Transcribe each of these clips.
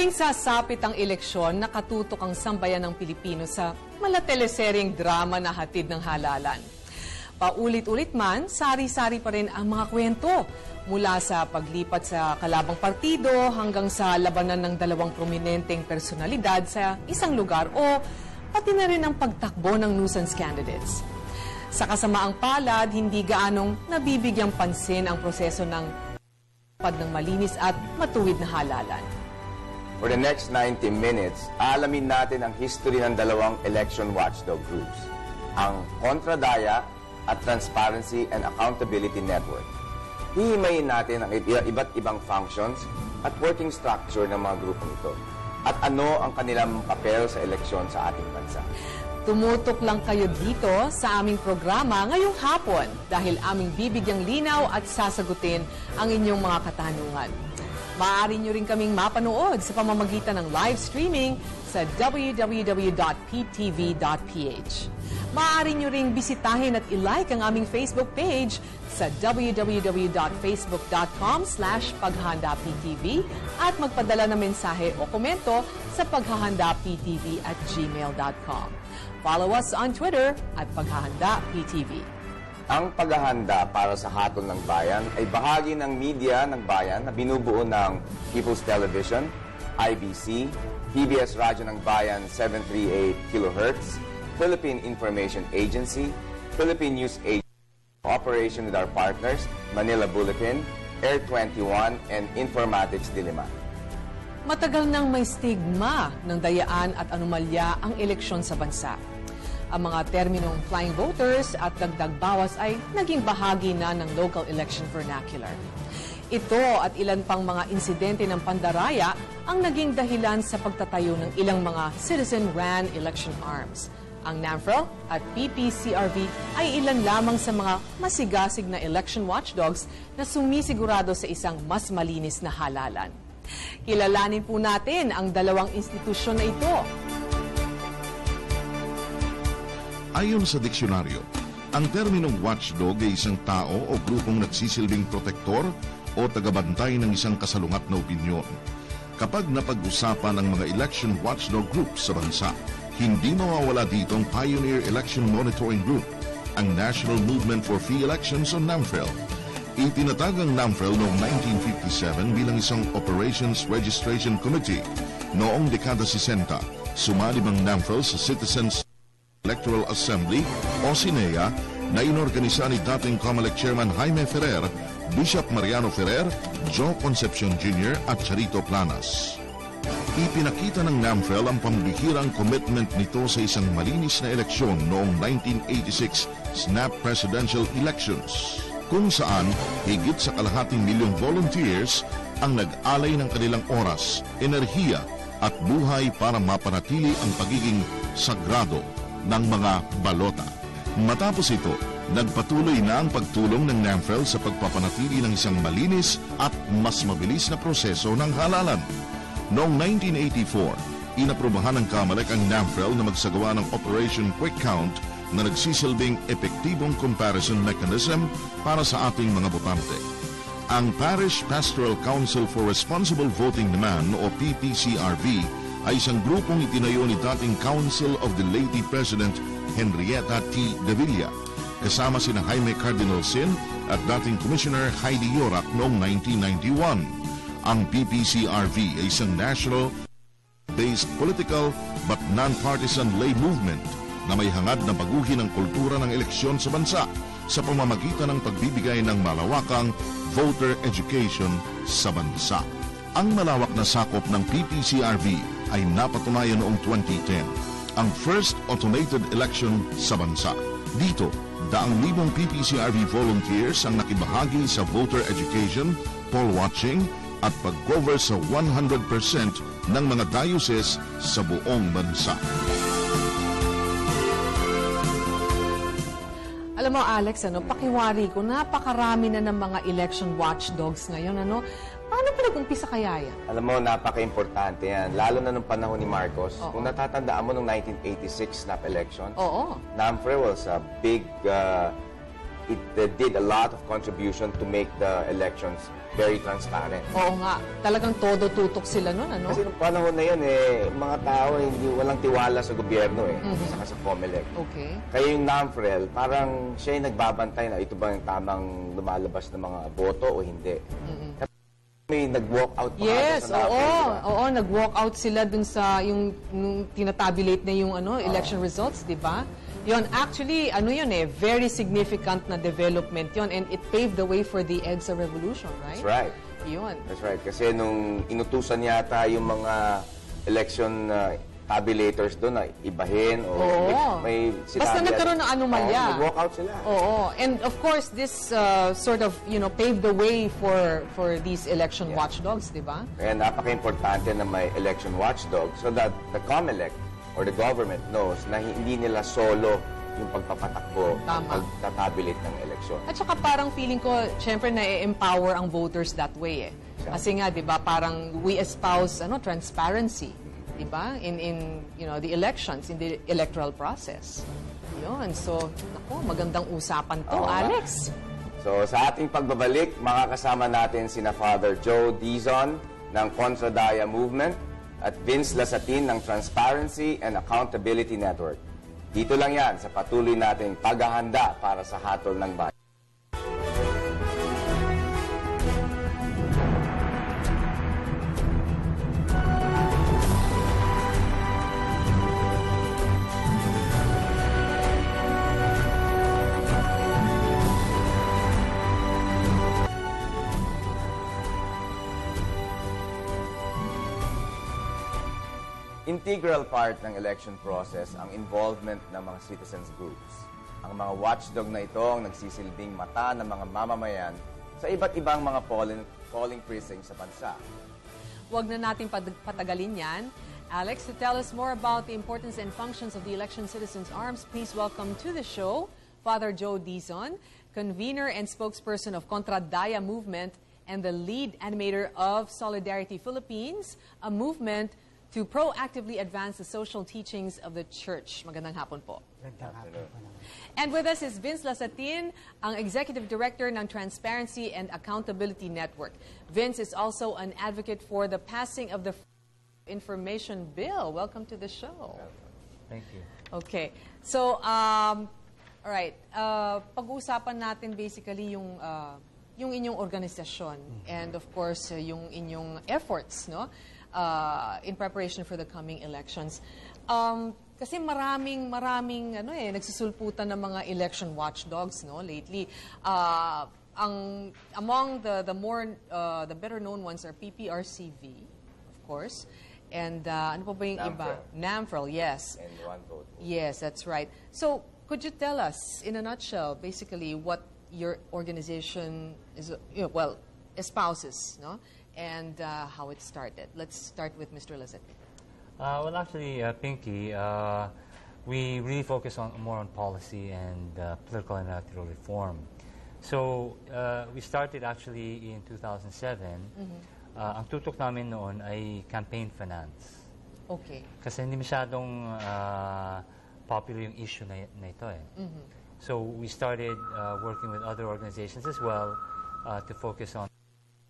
Tuwing sasapit ang eleksyon, nakatutok ang sambayan ng Pilipino sa malateleseryeng drama na hatid ng halalan. Paulit-ulit man, sari-sari pa rin ang mga kwento. Mula sa paglipat sa kalabang partido hanggang sa labanan ng dalawang prominenteng personalidad sa isang lugar o pati na rin ang pagtakbo ng nuisance candidates. Sa kasamaang palad, hindi gaanong nabibigyang pansin ang proseso ng malinis at matuwid na halalan. For the next 90 minutes, alamin natin ang history ng dalawang election watchdog groups, ang Kontradaya at Transparency and Accountability Network. Hihimayin natin ang iba't ibang functions at working structure ng mga grupong ito at ano ang kanilang papel sa eleksyon sa ating bansa. Tumutok lang kayo dito sa aming programa ngayong hapon dahil aming bibigyang linaw at sasagutin ang inyong mga katanungan. Maaari nyo rin kaming mapanood sa pamamagitan ng live streaming sa www.ptv.ph. Maaari nyo ring bisitahin at ilike ang aming Facebook page sa www.facebook.com/paghahandaptv at magpadala ng mensahe o komento sa paghahandaptv@gmail.com. Follow us on Twitter at PaghahandaPTV. Ang paghahanda para sa hatol ng bayan ay bahagi ng media ng bayan na binubuo ng People's Television, IBC, PBS Radyo ng Bayan 738 kHz, Philippine Information Agency, Philippine News Agency, cooperation with our partners, Manila Bulletin, Air 21, and Informatics Diliman. Matagal nang may stigma ng dayaan at anomalya ang eleksyon sa bansa. Ang mga terminong flying voters at dagdag bawas ay naging bahagi na ng local election vernacular. Ito at ilan pang mga insidente ng pandaraya ang naging dahilan sa pagtatayo ng ilang mga citizen-ran election arms. Ang NAMFREL at PPCRV ay ilan lamang sa mga masigasig na election watchdogs na sumisigurado sa isang mas malinis na halalan. Kilalanin po natin ang dalawang institusyon na ito. Ayon sa diksyonaryo, ang terminong watchdog ay isang tao o grupong nagsisilbing protektor o tagabantay ng isang kasalungat na opinyon. Kapag napag-usapan ang mga election watchdog groups sa bansa, hindi mawawala dito ang Pioneer Election Monitoring Group, ang National Movement for Free Elections o NAMFREL. Itinatag ang NAMFREL noong 1957 bilang isang Operations Registration Committee. Noong dekada 60, sumalib ang NAMFREL sa Citizens Electoral Assembly o SINEA na inorganisa ni dating COMELEC Chairman Jaime Ferrer, Bishop Mariano Ferrer, Joe Concepcion Jr. at Charito Planas. Ipinakita ng NAMFREL ang pambihirang commitment nito sa isang malinis na eleksyon noong 1986 snap presidential elections, kung saan higit sa kalahating milyong volunteers ang nag-alay ng kanilang oras, enerhiya at buhay para mapanatili ang pagiging sagrado ng mga balota. Matapos ito, nagpatuloy na ang pagtulong ng NAMFREL sa pagpapanatili ng isang malinis at mas mabilis na proseso ng halalan. Noong 1984, inaprubahan ng COMELEC ang NAMFREL na magsagawa ng Operation Quick Count na nagsisilbing epektibong comparison mechanism para sa ating mga botante. Ang Parish Pastoral Council for Responsible Voting naman o PPCRV ay isang grupong itinayo ni dating Council of the Lady President Henrietta T. Davila, kasama sina Jaime Cardinal Sin at dating Commissioner Heidi Yorak noong 1991. Ang PPCRV ay isang national-based political but non-partisan lay movement na may hangad na baguhin ang kultura ng eleksyon sa bansa sa pamamagitan ng pagbibigay ng malawakang voter education sa bansa. Ang malawak na sakop ng PPCRV ay napatunayan noong 2010, ang first automated election sa bansa. Dito, daang libong PPCRV volunteers ang nakibahagi sa voter education, poll watching, at pag-cover sa 100% ng mga diocese sa buong bansa. Alam mo Alex, pakiwari ko, napakarami na ng mga election watchdogs ngayon. Paano pa nag-umpisa kaya yan? Alam mo, napaka-importante yan. Lalo na nung panahon ni Marcos. Oo. Kung natatandaan mo nung 1986 snap elections, Oo. NAMFREL was a big did a lot of contribution to make the elections very transparent. Oo nga, talagang todo tutok sila nun, ano? Kasi nung panahon na yun, mga tao walang tiwala sa gobyerno saka sa COMELEC. Okay. Kaya yung NAMFREL, parang siya yung nagbabantay na ito ba yung tamang lumalabas ng mga boto o hindi. May nag-walk out pa Yes, sa NAMFREL, oo. diba? Oo, nag-walk out sila dun sa yung nung tinatabulate na yung election results, di ba? Yon, actually, very significant na development yon, and it paved the way for the EDSA revolution, right? That's right. Yun. That's right. Kasi nung inutusan yata yung mga election tabulators doon na ibahin o may sinabi. Basta nagkaroon ng anomalya. Nag-walk out sila. Oo. And of course, this sort of, paved the way for these election watchdogs, di ba? Kaya napaka-importante na may election watchdog so that the COMELEC or the government knows na hindi nila solo yung pagpapatakbo, pagtatabulate ng eleksyon. At saka parang feeling ko, syempre na-empower ang voters that way eh. Kasi nga, di ba, parang we espouse transparency, di ba, in the elections, in the electoral process. Yun. So, naku, magandang usapan to, Alex. So, sa ating pagbabalik, makakasama natin sina Father Joe Dizon ng Contra Daya Movement at Vince Lasatin ng Transparency and Accountability Network. Dito lang yan sa patuloy nating paghahanda para sa hatol ng bayan. Integral part ng election process ang involvement ng mga citizens groups. Ang mga watchdog na ito ang nagsisilbing mata ng mga mamamayan sa iba't ibang mga polling precincts sa bansa. Huwag na natin patagalin yan. Alex, to tell us more about the importance and functions of the Election Citizens Arms, please welcome to the show Father Joe Dizon, convener and spokesperson of Contra Daya Movement and the lead animator of Solidarity Philippines, a movement to proactively advance the social teachings of the Church. Magandang hapon po. Magandang hapon po naman. And with us is Vince Lasatin, ang Executive Director ng Transparency and Accountability Network. Vince is also an advocate for the passing of the Information Bill. Welcome to the show. Thank you. Okay. So, all right. Pag-uusapan natin basically yung inyong organisasyon and of course yung inyong efforts, no? In preparation for the coming elections. Kasi maraming nagsusulputan ng mga election watchdogs, no, lately. Among the better known ones are PPRCV, of course, and ano pa ba yung iba? NAMFREL, yes. And One Vote. Yes, that's right. So, could you tell us in a nutshell basically what your organization is, espouses, no? And how it started. Let's start with Mr. Lasatin. Well, actually, Pinky, we really focus more on policy and political and electoral reform. So, we started actually in 2007. Ang tutok namin noon ay campaign finance. Okay. Kasi hindi masyadong popular yung issue na ito eh. So, we started working with other organizations as well to focus on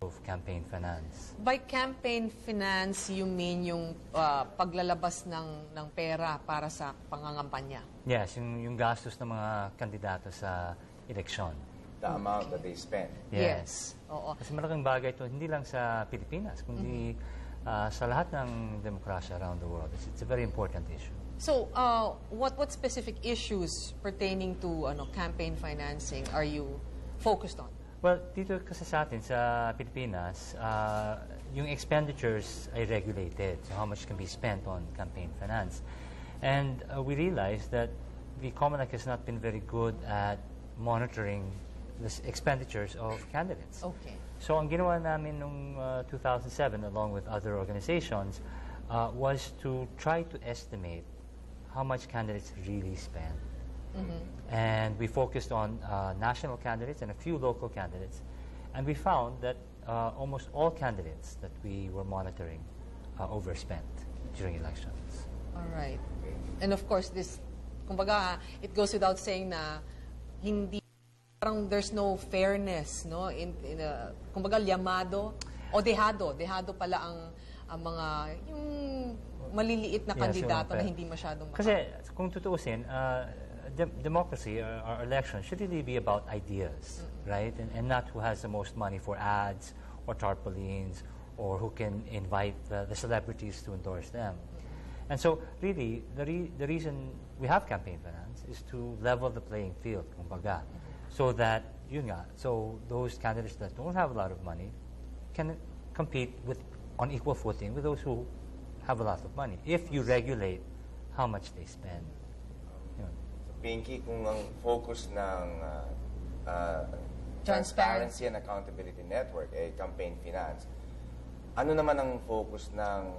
of campaign finance. By campaign finance, you mean yung paglalabas ng pera para sa pangangampanya? Yes, yung gastos ng mga kandidato sa eleksyon. The amount that they spend. Yes. Oo. Kasi malaking bagay ito, hindi lang sa Pilipinas, kundi sa lahat ng demokrasya around the world. It's a very important issue. So, what specific issues pertaining to campaign financing are you focused on? Well, dito kasi sa atin, sa Pilipinas, yung expenditures ay regulated. So how much can be spent on campaign finance. And we realized that the COMELEC has not been very good at monitoring the expenditures of candidates. Okay. So ang ginawa namin noong 2007, along with other organizations, was to try to estimate how much candidates really spend. And we focused on national candidates and a few local candidates. And we found that almost all candidates that we were monitoring overspent during elections. All right. And of course, this, kumbaga, it goes without saying na hindi Parang there's no fairness, no? Kumbaga, llamado o dehado pala ang mga yung maliliit na Yes, kandidato yung na hindi masyadong Kasi kung tutuusin, democracy or election should really be about ideas, right? And not who has the most money for ads or tarpaulins or who can invite the celebrities to endorse them. And so really, the reason we have campaign finance is to level the playing field, kumbaga, so that, yun nga, so those candidates that don't have a lot of money can compete on equal footing with those who have a lot of money, if you regulate how much they spend. Yun. Pinky, kung ang focus ng Transparency and Accountability Network ay campaign finance, ano naman ang focus ng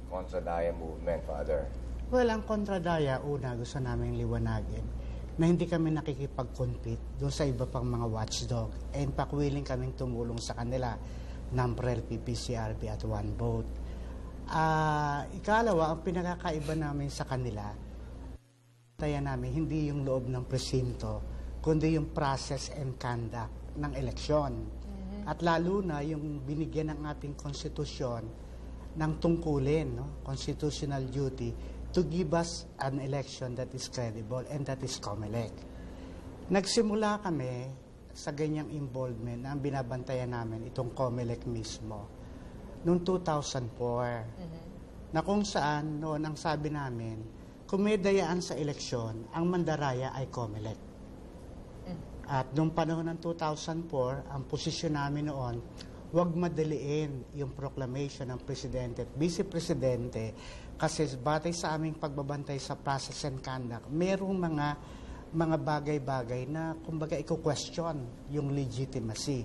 Kontra-Daya movement, Father? Well, ang Kontra-Daya, una, gusto namin liwanagin na hindi kami nakikipag-compete doon sa iba pang mga watchdog. In fact, willing kaming tumulong sa kanila, NAMPREL, PPCRB at One Vote. Ikalawa, ang pinakakaiba namin sa kanila, tayo namin, hindi yung loob ng presinto, kundi yung process and conduct ng eleksyon. At lalo na yung binigyan ng ating konstitusyon ng tungkulin, no? Constitutional duty, to give us an election that is credible, and that is COMELEC. Nagsimula kami sa ganyang involvement na ang binabantayan namin, itong COMELEC mismo, noong 2004, na kung saan noon ang sabi namin, kung may dayaan sa eleksyon, ang mandaraya ay COMELEC. At noong panahon ng 2004, ang posisyon namin noon, huwag madaliin yung proclamation ng Presidente at Vice Presidente kasi batay sa aming pagbabantay sa process and conduct, merong mga bagay-bagay na kumbaga i-question yung legitimacy.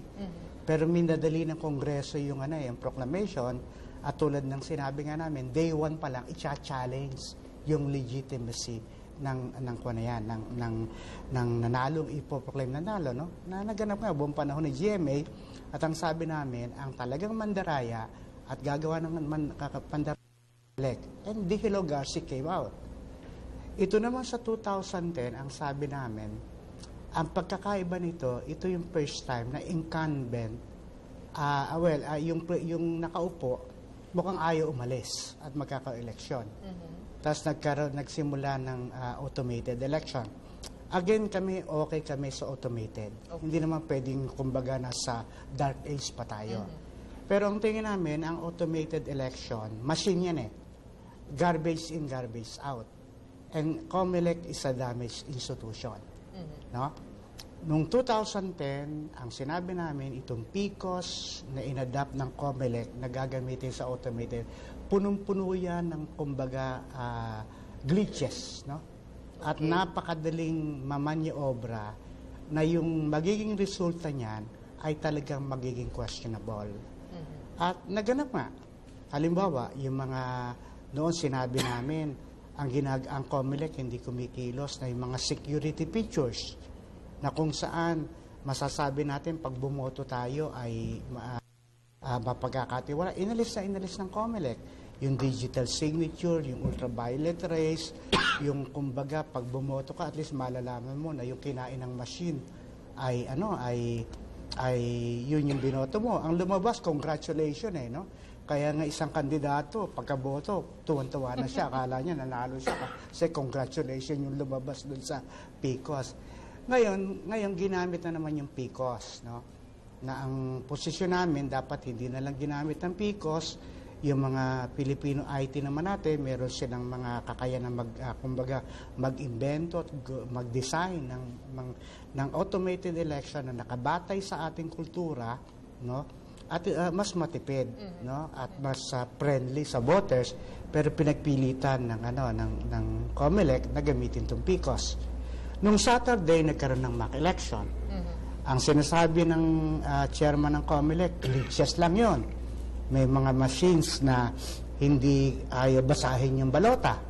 Pero minadali ng Kongreso yung yung proclamation at tulad ng sinabi nga namin, day one pa lang, i-challenge yung legitimacy ng nanalong ipoproclaim nanalo, no? Na naganap nga buong panahon ni GMA at ang sabi namin, ang talagang mandaraya at gagawa ng pandaraya and Dihilo Garci came out. Ito naman sa 2010, ang sabi namin, ang pagkakaiba nito, ito yung first time na incumbent, yung nakaupo, mukhang ayaw umalis at magkaka-eleksyon. Tapos nagsimula ng automated election. Again, okay kami sa automated. Okay. Hindi naman pwedeng, kumbaga, nasa dark age pa tayo. Pero ang tingin namin, ang automated election, machine yan garbage in, garbage out. And COMELEC is a damaged institution. No? Noong 2010, ang sinabi namin, itong PCOS na inadapt ng COMELEC na gagamitin sa automated, punong-puno yan ng, kumbaga, glitches. No? At napakadaling mamanyobra na yung magiging resulta niyan ay talagang magiging questionable. At naganap nga. Halimbawa, yung mga noon sinabi namin, ang COMELEC hindi kumikilos na yung mga security features na kung saan masasabi natin pag bumoto tayo ay mapagkakatiwala. Inalis ng COMELEC. Yung digital signature, yung ultraviolet rays, yung kumbaga pag bumoto ka, at least malalaman mo na yung kinain ng machine ay yun yung binoto mo. Ang lumabas, congratulations no? Kaya nga isang kandidato, pagkaboto, tuwan-tuwa na siya. Akala niya nanalo siya kasi congratulations yung lumabas dun sa PCOS. Ngayon ginamit na naman yung PCOS, no? Na ang posisyon namin, dapat hindi na lang ginamit ng PCOS. Yung mga Filipino IT naman natin, meron silang mga kakayanan mag-invento at mag-design ng automated election na nakabatay sa ating kultura, no? At mas matipid, no? At mas friendly sa voters, pero pinagpilitan ng COMELEC na gamitin itong PCOS. Nung Saturday, nagkaroon ng mock election. Ang sinasabi ng chairman ng COMELEC, glitches lang yon. May mga machines na hindi ayaw basahin yung balota,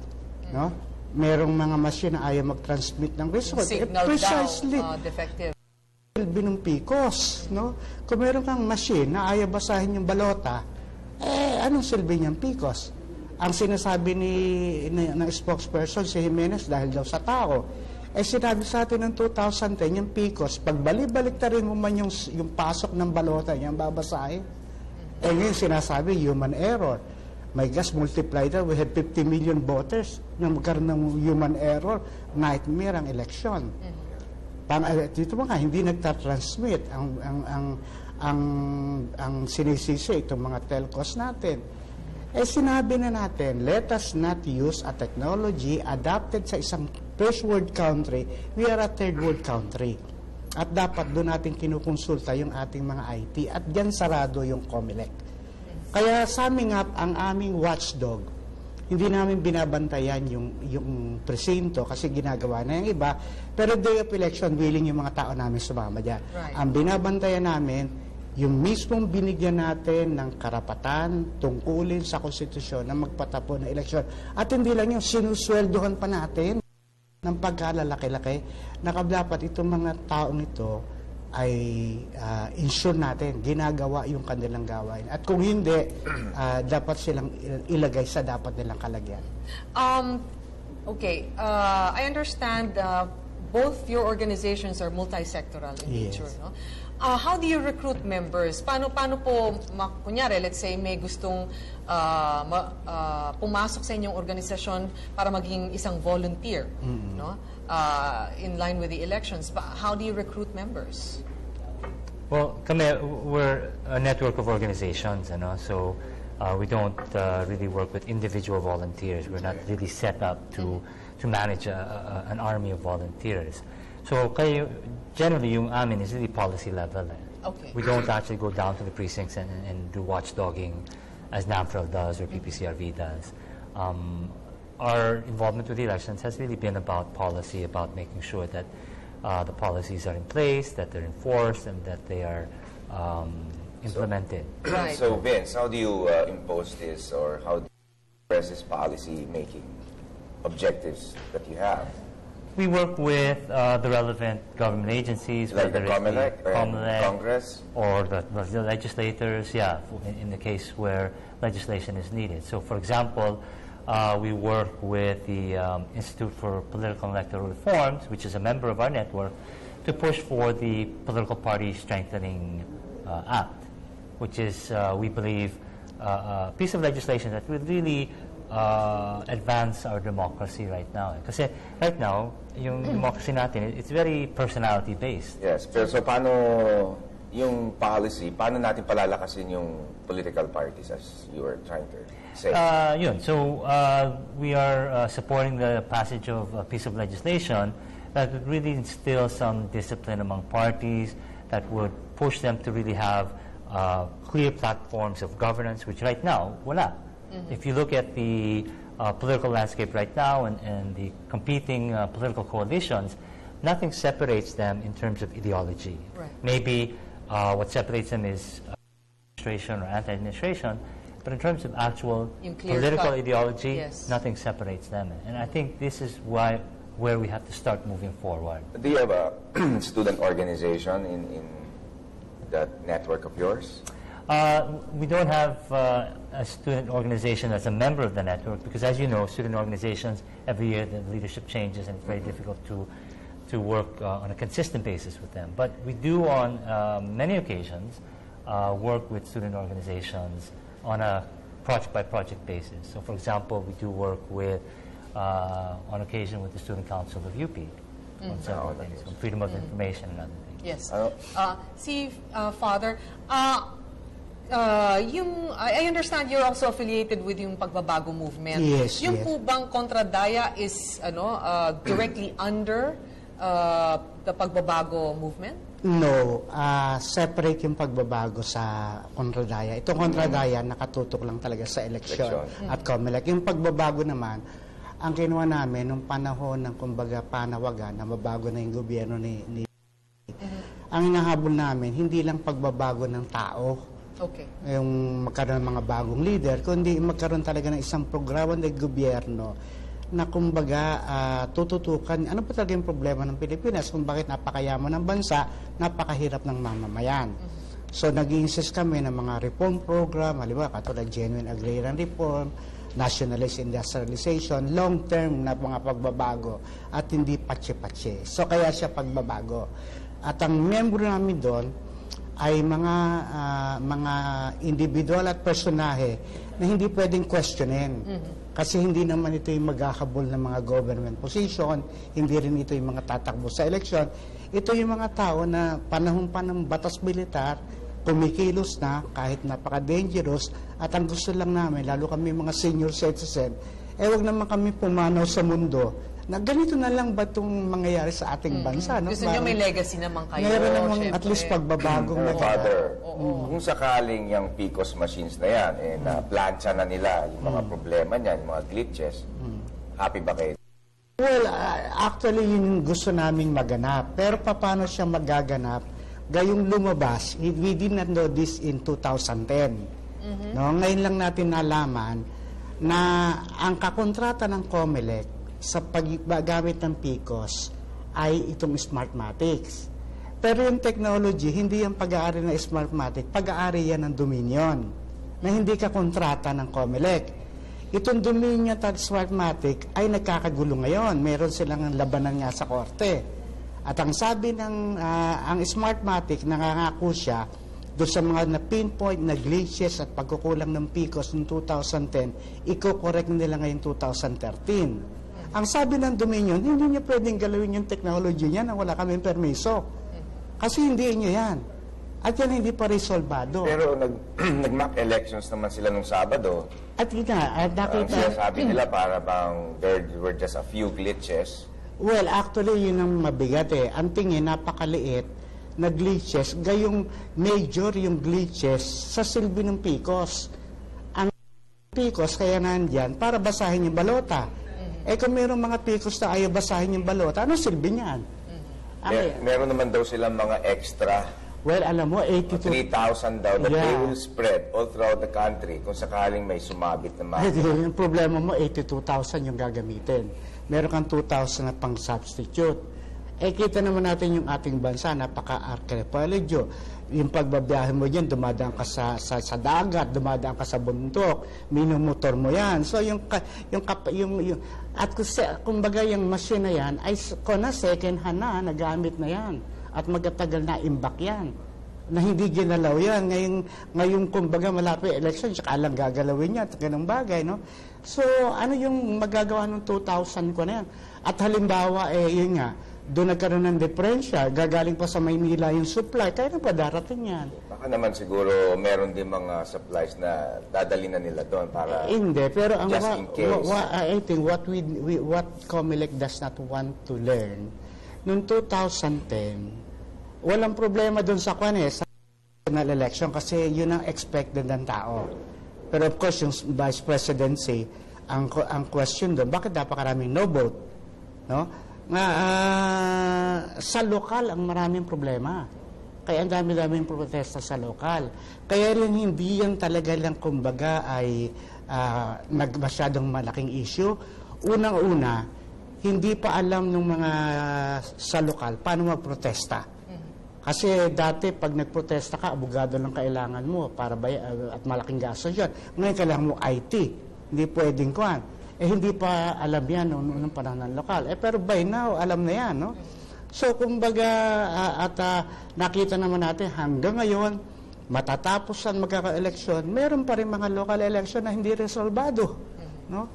no? Merong mga machine na ayaw mag-transmit ng result. Signal precisely daw, defective. Binong PCOS, no? Kung meron kang machine na ayaw basahin yung balota, anong silbi niyang PCOS? Ang sinasabi ng spokesperson si Jimenez dahil daw sa tao. Sinabi sa atin ng 2010, yung PCOS, pag balik ta rin mo man yung pasok ng balota, yung babasahin. Ngayon sinasabi, human error. My gosh, multiply that, we have 50 million voters na magkaroon ng human error, nightmare ang election. Dito mga hindi nagtatransmit ang sinisisi itong mga telcos natin. Sinabi na natin, let us not use a technology adapted sa isang first world country. We are a third world country. At dapat doon natin kinukonsulta yung ating mga IT at diyan sarado yung COMELEC. Kaya sa amin nga, ang aming watchdog, hindi namin binabantayan yung presinto kasi ginagawa na yung iba. Pero day of election, willing yung mga tao namin sumama dyan. Right. Ang binabantayan namin, yung mismong binigyan natin ng karapatan, tungkulin sa konstitusyon na magpatapon ng eleksyon. At hindi lang yung sinusweldohan pa natin ng pagkalalaki-laki na dapat itong mga taong ito ay ensure natin, ginagawa yung kanilang gawain. At kung hindi, dapat silang ilagay sa dapat nilang kalagyan. Okay, I understand both your organizations are multi-sectoral in nature, no? How do you recruit members? Paano po, kunyari, let's say may gustong pumasok sa inyong organisasyon para maging isang volunteer, no? In line with the elections. How do you recruit members? Well, we're a network of organizations, so we don't really work with individual volunteers. We're not really set up to manage an army of volunteers. So, generally, yung amin is really policy level. Okay. We don't actually go down to the precincts and do watchdogging as NAMFREL does or PPCRV does. Our involvement with the elections has really been about policy, about making sure that the policies are in place, that they're enforced, and that they are implemented. Right. So, Vince, how do you impose this, or how do you express this policy-making objectives that you have? We work with the relevant government agencies, Like the whether it's COMELEC or Congress? or the legislators, in the case where legislation is needed. So, for example, we work with the Institute for Political and Electoral Reforms, which is a member of our network, to push for the Political Party Strengthening Act, which is, we believe, a piece of legislation that will really advance our democracy right now. Kasi right now, yung democracy natin, it's very personality-based. Yes, pero so paano yung policy, paano natin palalakasin yung political parties as you were trying to say? So we are supporting the passage of a piece of legislation that would really instill some discipline among parties, that would push them to really have clear platforms of governance, which right now, wala. If you look at the political landscape right now and the competing political coalitions, nothing separates them in terms of ideology. Right. Maybe what separates them is administration or anti-administration, but in terms of actual political ideology, nothing separates them. And I think this is where we have to start moving forward. Do you have a student organization in that network of yours? We don't have a student organization as a member of the network because, as you know, student organizations, every year the leadership changes and it's very difficult to work on a consistent basis with them. But we do on many occasions work with student organizations on a project-by-project basis. So, for example, we do work with, on occasion, with the Student Council of UP on several things, on freedom of information and other things. Yes. See, Father, I understand you're also affiliated with yung Pagbabago movement. Yes, yung yes. po bang Kontradaya is directly under the Pagbabago movement? No, separate yung pagbabago sa Kontradaya. Itong Kontradaya nakatutok lang talaga sa eleksyon at COMELEC. Yung pagbabago naman, ang kinuha namin nung panahon ng kumbaga panawagan na mabago na yung gobyerno ni ang hinahabol namin, hindi lang pagbabago ng tao, Okay. yung magkaroon ng mga bagong leader, kundi magkaroon talaga ng isang programa ng gobyerno na kumbaga tututukan ano pa talaga yung problema ng Pilipinas, kung bakit napakayaman ng bansa, napakahirap ng mamamayan. So nag-i-insist kami ng mga reform program, halimbawa katulad genuine agrarian reform, nationalist industrialization, long-term na mga pagbabago at hindi patse-patse. So kaya siya pagbabago. At ang membro namin doon ay mga individual at personahe na hindi pwedeng questionin. Kasi hindi naman ito yung maghahabol ng mga government position, hindi rin ito yung mga tatakbo sa eleksyon. Ito yung mga tao na panahon pa ng batas militar, kumikilos na kahit napaka-dangerous, at ang gusto lang namin, lalo kami mga senior citizen, wag naman kami pumanaw sa mundo na ganito na lang ba itong mangyayari sa ating bansa. No? Gusto nyo may legacy naman kayo. Meron namang syempre. at least pagbabagong Father, kung sakaling yung PCOS machines na yan, na-plancha na nila yung mga problema niyan, yung mga glitches, happy ba kayo? Well, actually, yun yung gusto naming maganap. Pero paano siya magaganap? Gayong lumabas, we did not know this in 2010. No? Ngayon lang natin nalaman na ang kakontrata ng COMELEC sa paggamit ng PCOS ay itong Smartmatics. Pero yung technology, hindi yung pag-aari ng Smartmatic, pag-aari yan ng Dominion, na hindi ka kontrata ng COMELEC. Itong Dominion at Smartmatic ay nagkakagulo ngayon. Meron silang labanan nga sa korte. At ang sabi ng ang Smartmatic, nangangako siya doon sa mga na-pinpoint na glitches at pagkukulang ng PCOS noong 2010, i-correct nila ngayon 2013. Ang sabi ng Dominion, hindi niya pwedeng galawin yung technology niya na wala kaming permiso. Kasi hindi niya yan. At yan hindi pa resolvado. Pero nag-mock elections naman sila nung Sabado. At yun nga, Ang nakita... sinasabi nila para bang there were just a few glitches. Well, actually, yun ang mabigat eh. Ang tingin, napakaliit na glitches. Gayong major yung glitches sa silbi ng PCOS. Ang PCOS kaya nandyan para basahin yung balota. Kung mayroong mga PCOS na ayaw basahin yung balota, ano silbi niyan? Meron naman daw silang mga extra. Well, alam mo, 82... 3,000 daw that they will spread all throughout the country kung sakaling may sumabit na mga. Yung problema mo, 82,000 yung gagamitin. Meron kang 2,000 na pang substitute. Kita naman natin yung ating bansa, napaka-archipelago. Yung pagbabiyahe mo dyan, dumadaan ka sa dagat, dumadaan ka sa bundok, minumotor mo yan. So, at kumbaga yung machine na yan, ay second hand na, nagamit na yan. At magatagal na imbak yan. Na hindi ginalaw yan. Ngayong kumbaga malapit election, saka lang gagalawin yan at ganang bagay, no? So, ano yung magagawa ng 2,000 ko na yan? At halimbawa, yun nga, doon nagkaroon ng diferensya, gagaling pa sa Maynila yung supply, kaya na pa darating yan. Baka naman siguro meron din mga supplies na dadali na nila doon para hindi, pero ang just in case. I think what COMELEC does not want to learn, noong 2010, walang problema doon sa sa national election kasi yun ang expected ng tao. Pero of course, yung vice presidency, ang question doon, bakit napakaraming no vote? No? Sa lokal ang maraming problema. Kaya ang dami-daming protesta sa lokal. Kaya rin hindi yan talaga lang kumbaga ay masyadong malaking issue. Unang-una, hindi pa alam ng mga sa lokal paano magprotesta. Kasi dati pag nagprotesta ka, abogado lang kailangan mo para at malaking gastos yun. Ngayon kailangan mo IT. Hindi pwedeng kuhan. Hindi pa alam yan noong panahon ng lokal. Pero by now, alam na yan, no? So, kumbaga, nakita naman natin hanggang ngayon, matatapos ang magkaka-eleksyon, meron pa rin mga local election na hindi resolvado, no?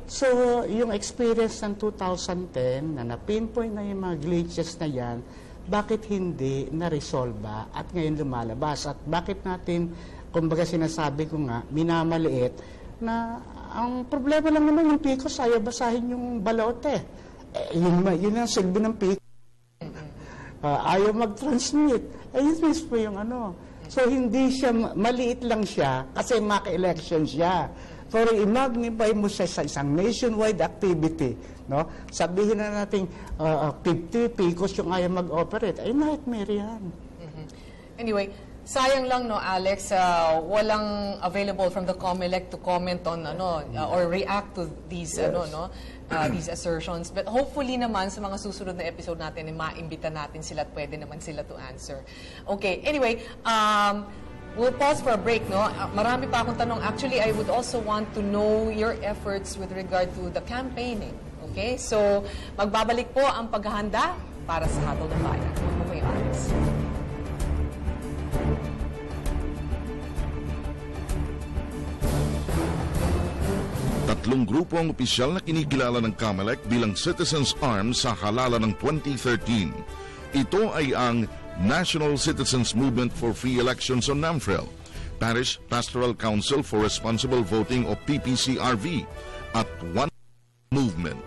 So, yung experience ng 2010, na na-pinpoint na yung mga glitches na yan, bakit hindi na-resolve at ngayon lumalabas? At bakit natin, kumbaga sinasabi ko nga, minamaliit na ang problema lang naman yung PCOS, ayaw basahin yung balote. Yun ang silbi ng PCOS. Ayaw mag-transmit. Yun mismo yung ano. So, hindi siya, maliit lang siya kasi maka-election siya. Pero i-magnify mo siya sa isang nationwide activity. No? Sabihin na natin, 50 PCOS yung ayaw mag-operate. Ay, nightmare yan. Anyway, sayang lang, no, Alex, walang available from the COMELEC to comment on or react to these these assertions. But hopefully naman sa mga susunod na episode natin, maimbita natin sila at pwede naman sila to answer. Okay, anyway, We'll pause for a break, no? Marami pa akong tanong. Actually, I would also want to know your efforts with regard to the campaigning. Okay? So, magbabalik po ang paghahanda para sa Hatol ng Bayan. Huwag mo kayo alis. Tatlong grupo ang opisyal na kinikilala ng COMELEC bilang Citizens Arms sa halalan ng 2013. Ito ay ang National Citizens Movement for Free Elections on NAMFREL, Parish Pastoral Council for Responsible Voting o PPCRV, at One Movement.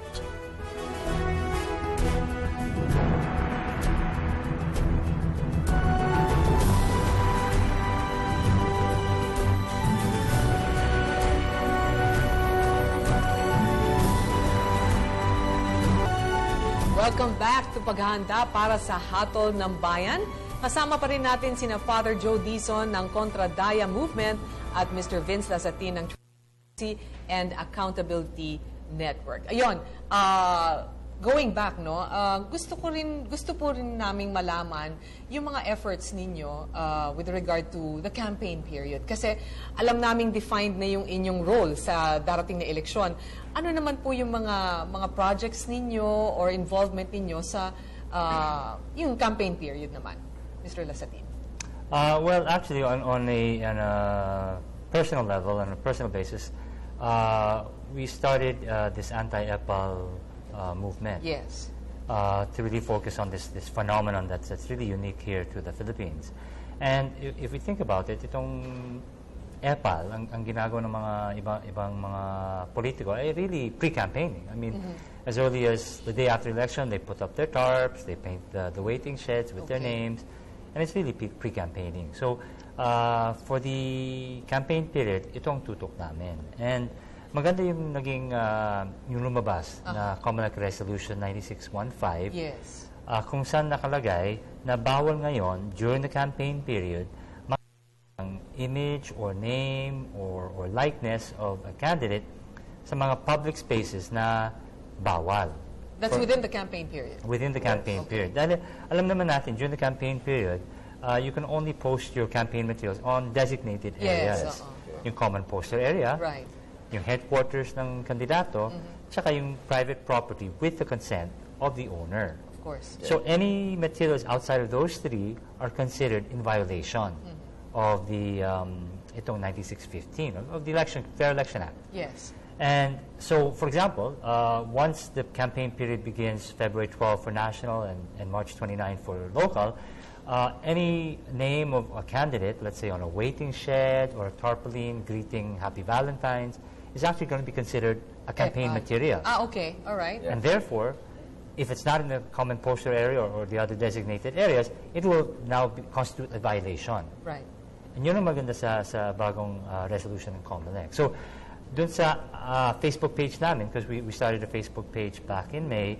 Welcome back to Paghahanda para sa Hatol ng Bayan. Kasama pa rin natin sina Father Joe Dizon ng Contra Daya Movement at Mr. Vince Lasatin ng Transparency and Accountability Network. Ayun, going back, no, gusto po rin naming malaman yung mga efforts ninyo with regard to the campaign period. Kasi alam naming defined na yung inyong role sa darating na eleksyon. Ano naman po yung mga projects ninyo or involvement ninyo sa yung campaign period naman, Mr. Lasatin? Well, actually, on a personal level, on a personal basis, we started this anti-EPAL movement. Yes. To really focus on this phenomenon that's really unique here to the Philippines. And if we think about it, itong EPAL, ang ginagawa ng mga ibang mga politiko ay really pre-campaigning. I mean, as early as the day after election, they put up their tarps, they paint the waiting sheds with their names, and it's really pre-campaigning. So, for the campaign period, ito ang tutok namin. And maganda yung naging yung lumabas na COMELEC Resolution 9615. Yes. Kung saan nakalagay na bawal ngayon during the campaign period ang image or name or likeness of a candidate sa mga public spaces na bawal. That's within the campaign period? Within the campaign period. Dahil alam naman natin, during the campaign period, you can only post your campaign materials on designated areas. Yung common poster area, right, yung headquarters ng kandidato, tsaka yung private property with the consent of the owner. of course. So any materials outside of those three are considered in violation of the itong 9615 of the Fair Election Act. Yes. And so, for example, once the campaign period begins February 12 for national and March 29 for local, any name of a candidate, let's say on a waiting shed or a tarpaulin greeting Happy Valentine's, is actually going to be considered a campaign material. Okay. All right. Yeah. And therefore, if it's not in the common poster area or the other designated areas, it will now constitute a violation. Right. And yun ang maganda sa bagong resolution ng COMELEC. So, dun sa Facebook page namin, because we started a Facebook page back in May,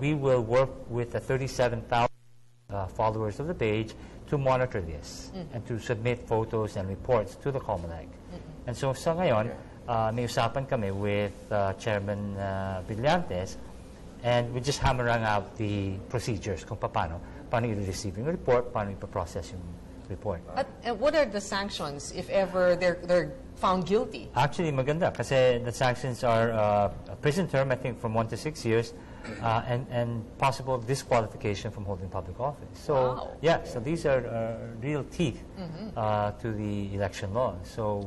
we will work with the 37,000 followers of the page to monitor this and to submit photos and reports to the COMELEC. And so sa ngayon, may usapan kami with Chairman Brillantes, and we just hammering out the procedures kung paano i-receive yung report, paano i-process yung report. And what are the sanctions if ever they're found guilty? Actually, maganda kasi the sanctions are a prison term, I think, from 1 to 6 years, and possible disqualification from holding public office. So, wow. Yeah, so these are real teeth to the election law. So,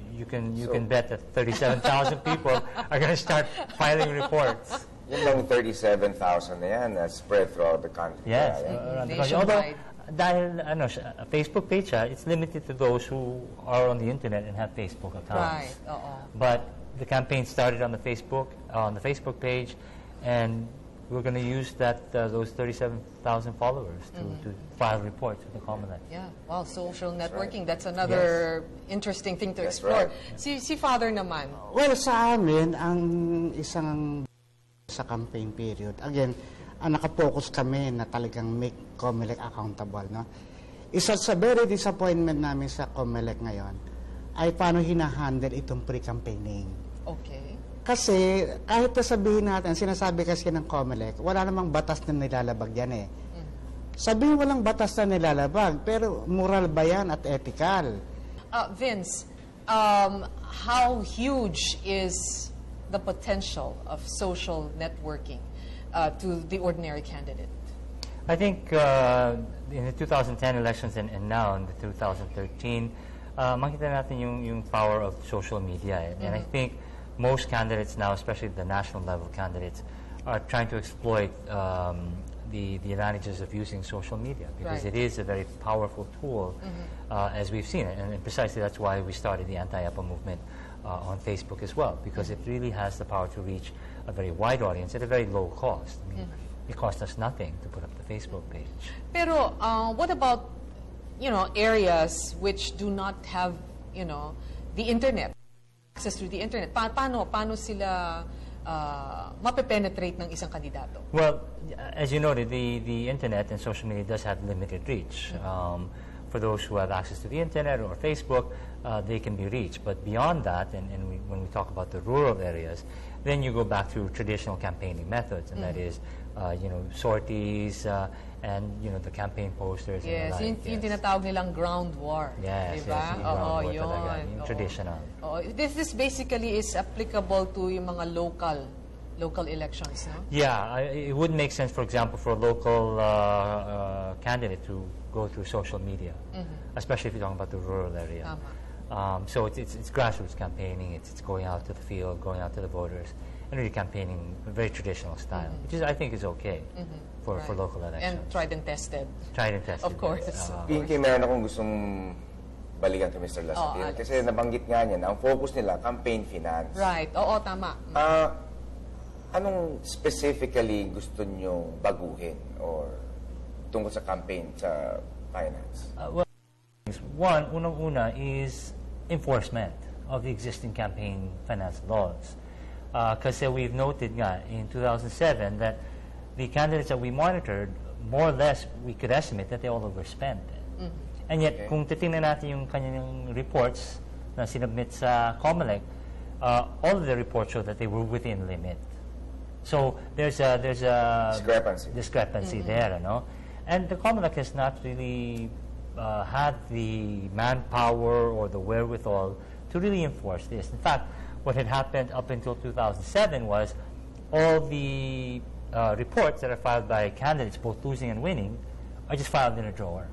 you can bet that 37,000 people are going to start filing reports. Yung 37,000 na yan, spread throughout the country. Yes, around the country. Although, Nationwide. dahil Facebook page it's limited to those who are on the internet and have Facebook accounts. Right. But the campaign started on the Facebook page, and we're going to use those 37,000 followers to file reports with the COMELEC. Yeah. Wow, social networking. That's another interesting thing to explore. Right. Si Father naman. Well, sa amin, ang isang sa campaign period, again, nakapokus kami na talagang make COMELEC accountable. No? Isa sa very disappointment namin sa COMELEC ngayon ay paano hinahandle itong pre-campaigning. Okay. Kasi kahit sabihin natin, sinasabi kasi ng COMELEC, wala namang batas na nilalabag yan eh. Sabihin walang batas na nilalabag, pero moral ba yan at ethical? Vince, how huge is the potential of social networking to the ordinary candidate? I think in the 2010 elections and now in the 2013, makita natin yung power of social media. And I think most candidates now, especially the national level candidates, are trying to exploit the advantages of using social media, because Right. it is a very powerful tool, as we've seen. And precisely that's why we started the anti-APA movement on Facebook as well, because it really has the power to reach a very wide audience at a very low cost. I mean, it costs us nothing to put up the Facebook page. Pero what about, areas which do not have, the internet, access to the internet? Paano sila mapepenetrate ng isang kandidato? Well, as you noted, the internet and social media does have limited reach. For those who have access to the internet or Facebook, they can be reached. But beyond that, and when we talk about the rural areas, then you go back to traditional campaigning methods, and that is, sorties and the campaign posters. Yes, and the like. yung tinatawag nilang ground war. Yes, diba? yes, yung ground war yun. talaga, yung traditional. This basically is applicable to yung mga local elections, no? Yeah, it would make sense, for example, for a local candidate to go through social media, especially if you're talking about the rural area. Tama. So it's grassroots campaigning, it's going out to the field, going out to the voters, and really campaigning a very traditional style, which is, I think, is okay for Right. local elections. And tried and tested. Tried and tested. Of course. Pinky, meron akong gustong balikan to Mr. Lasatil. Alex. Kasi nabanggit nga niya na ang focus nila, campaign finance. Right. Oo, tama. Anong specifically gusto nyo baguhin or tungkol sa campaign, sa finance? One, unang-una is enforcement of the existing campaign finance laws. Kasi we've noted nga in 2007 that the candidates that we monitored, more or less, we could estimate that they all overspent. And yet, kung titingnan natin yung kanyang reports na sinubmit sa COMELEC, all of the reports show that they were within limit. So there's a discrepancy there, no? And the COMELEC has not really had the manpower or the wherewithal to really enforce this. In fact, what had happened up until 2007 was all the reports that are filed by candidates, both losing and winning, are just filed in a drawer.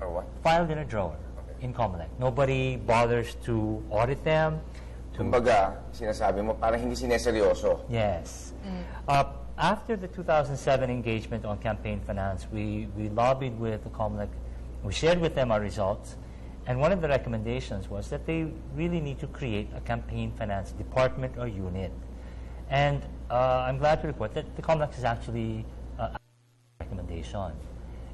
Or what? Filed in a drawer in COMELEC. Nobody bothers to audit them. Kumbaga, sinasabi mo, parang hindi sineseryoso. Yes. After the 2007 engagement on campaign finance, we lobbied with the COMELEC. We shared with them our results. And one of the recommendations was that they really need to create a campaign finance department or unit. And I'm glad to report that the COMELEC has actually recommendation.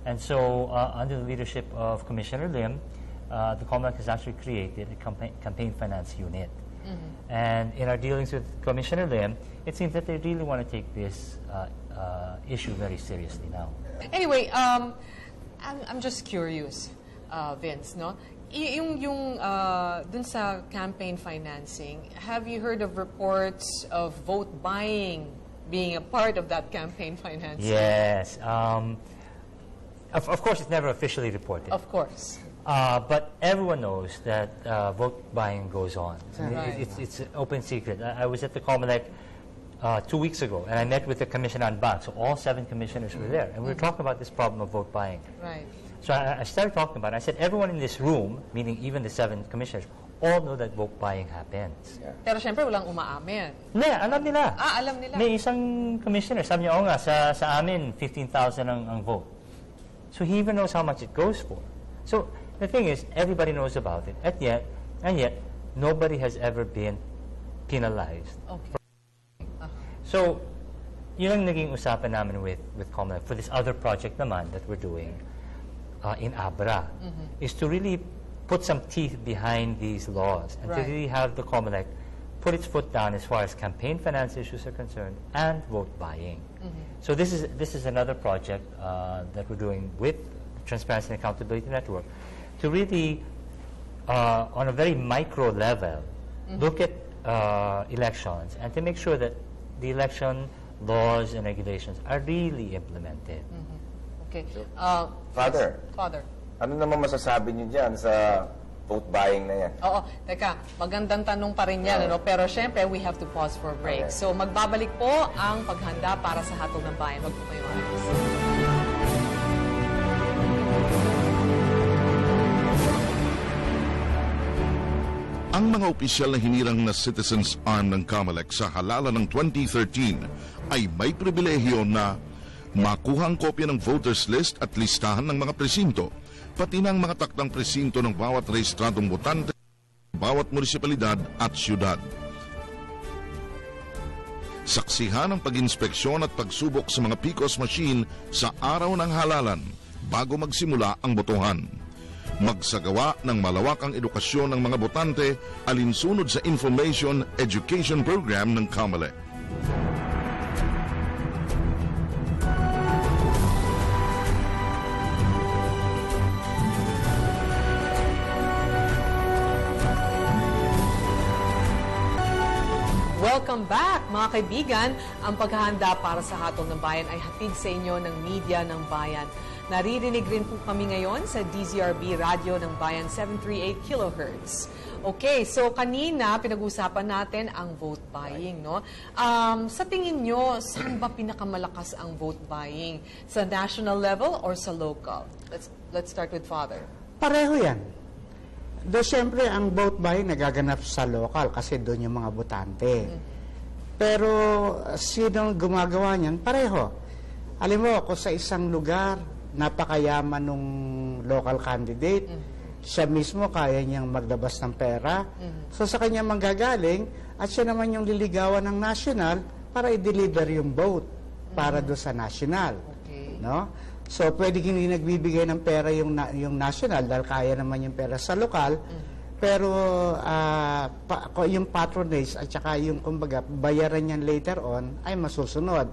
And so under the leadership of Commissioner Lim, the COMELEC has actually created a campaign finance unit. And in our dealings with Commissioner Lim, it seems that they really want to take this issue very seriously now. Anyway, I'm just curious, Vince, no? Yung dun sa campaign financing, have you heard of reports of vote buying being a part of that campaign financing? Yes. Of course, it's never officially reported. Of course. But everyone knows that vote buying goes on. Right. It's an open secret. I was at the COMELEC 2 weeks ago, and I met with the Commission on Banks. So all 7 commissioners were there, and we were talking about this problem of vote buying. Right. So I started talking about it. I said, everyone in this room, meaning even the 7 commissioners, all know that vote buying happens. Yeah. Pero syempre walang umaamin. Hindi, alam nila. Alam nila. May isang commissioner, sabi niya, nga, sa amin, 15,000 ang vote. So he even knows how much it goes for. So the thing is, everybody knows about it, and yet, nobody has ever been penalized. Okay. So, yun ang naging usapan namin with COMELEC for this other project naman that we're doing in Abra, is to really put some teeth behind these laws and to Right. really have the COMELEC put its foot down as far as campaign finance issues are concerned and vote buying. So this is another project that we're doing with Transparency and Accountability Network to really, on a very micro level, look at elections and to make sure that the election laws and regulations are really implemented. Okay. Father. Father. Ano naman masasabi niyo dyan sa vote buying na yan? Oo, teka, magandang tanong pa rin yan, ano? Pero syempre, we have to pause for a break. Okay. So, magbabalik po ang paghanda para sa Hatol ng Bayan. Wag po kayo alis. Ang mga opisyal na hinirang na citizens arm ng COMELEC sa halalan ng 2013 ay may pribilehiyo na makuha ang kopya ng voters list at listahan ng mga presinto, pati ng mga taktang presinto ng bawat rehistradong botante, bawat munisipalidad at syudad. Saksihan ang pag-inspeksyon at pagsubok sa mga PCOS machine sa araw ng halalan bago magsimula ang botohan. Magsagawa ng malawakang edukasyon ng mga botante alinsunod sa Information Education Program ng COMELEC. Welcome back, mga kaibigan. Ang paghahanda para sa Hatol ng Bayan ay hatid sa inyo ng Media ng Bayan. Naririnig rin po kami ngayon sa DZRB Radio ng Bayan 738 kHz. Okay, so kanina pinag-usapan natin ang vote buying, no? Sa tingin nyo, saan ba pinakamalakas ang vote buying? Sa national level or sa local? Let's start with Father. Pareho yan. Do siyempre, ang vote buying nagaganap sa local kasi doon yung mga botante. Pero sinong gumagawa niyan? Pareho. Alam mo, kung sa isang lugar, napakayaman nung local candidate, siya mismo kaya niyang maglabas ng pera. So sa kanya manggagaling, at siya naman yung liligawan ng national para i-deliver yung vote para doon sa national. Okay. No? So pwede hindi nagbibigay ng pera yung national dahil kaya naman yung pera sa lokal. Pero yung patronage at saka yung kumbaga bayaran niyan later on ay masusunod.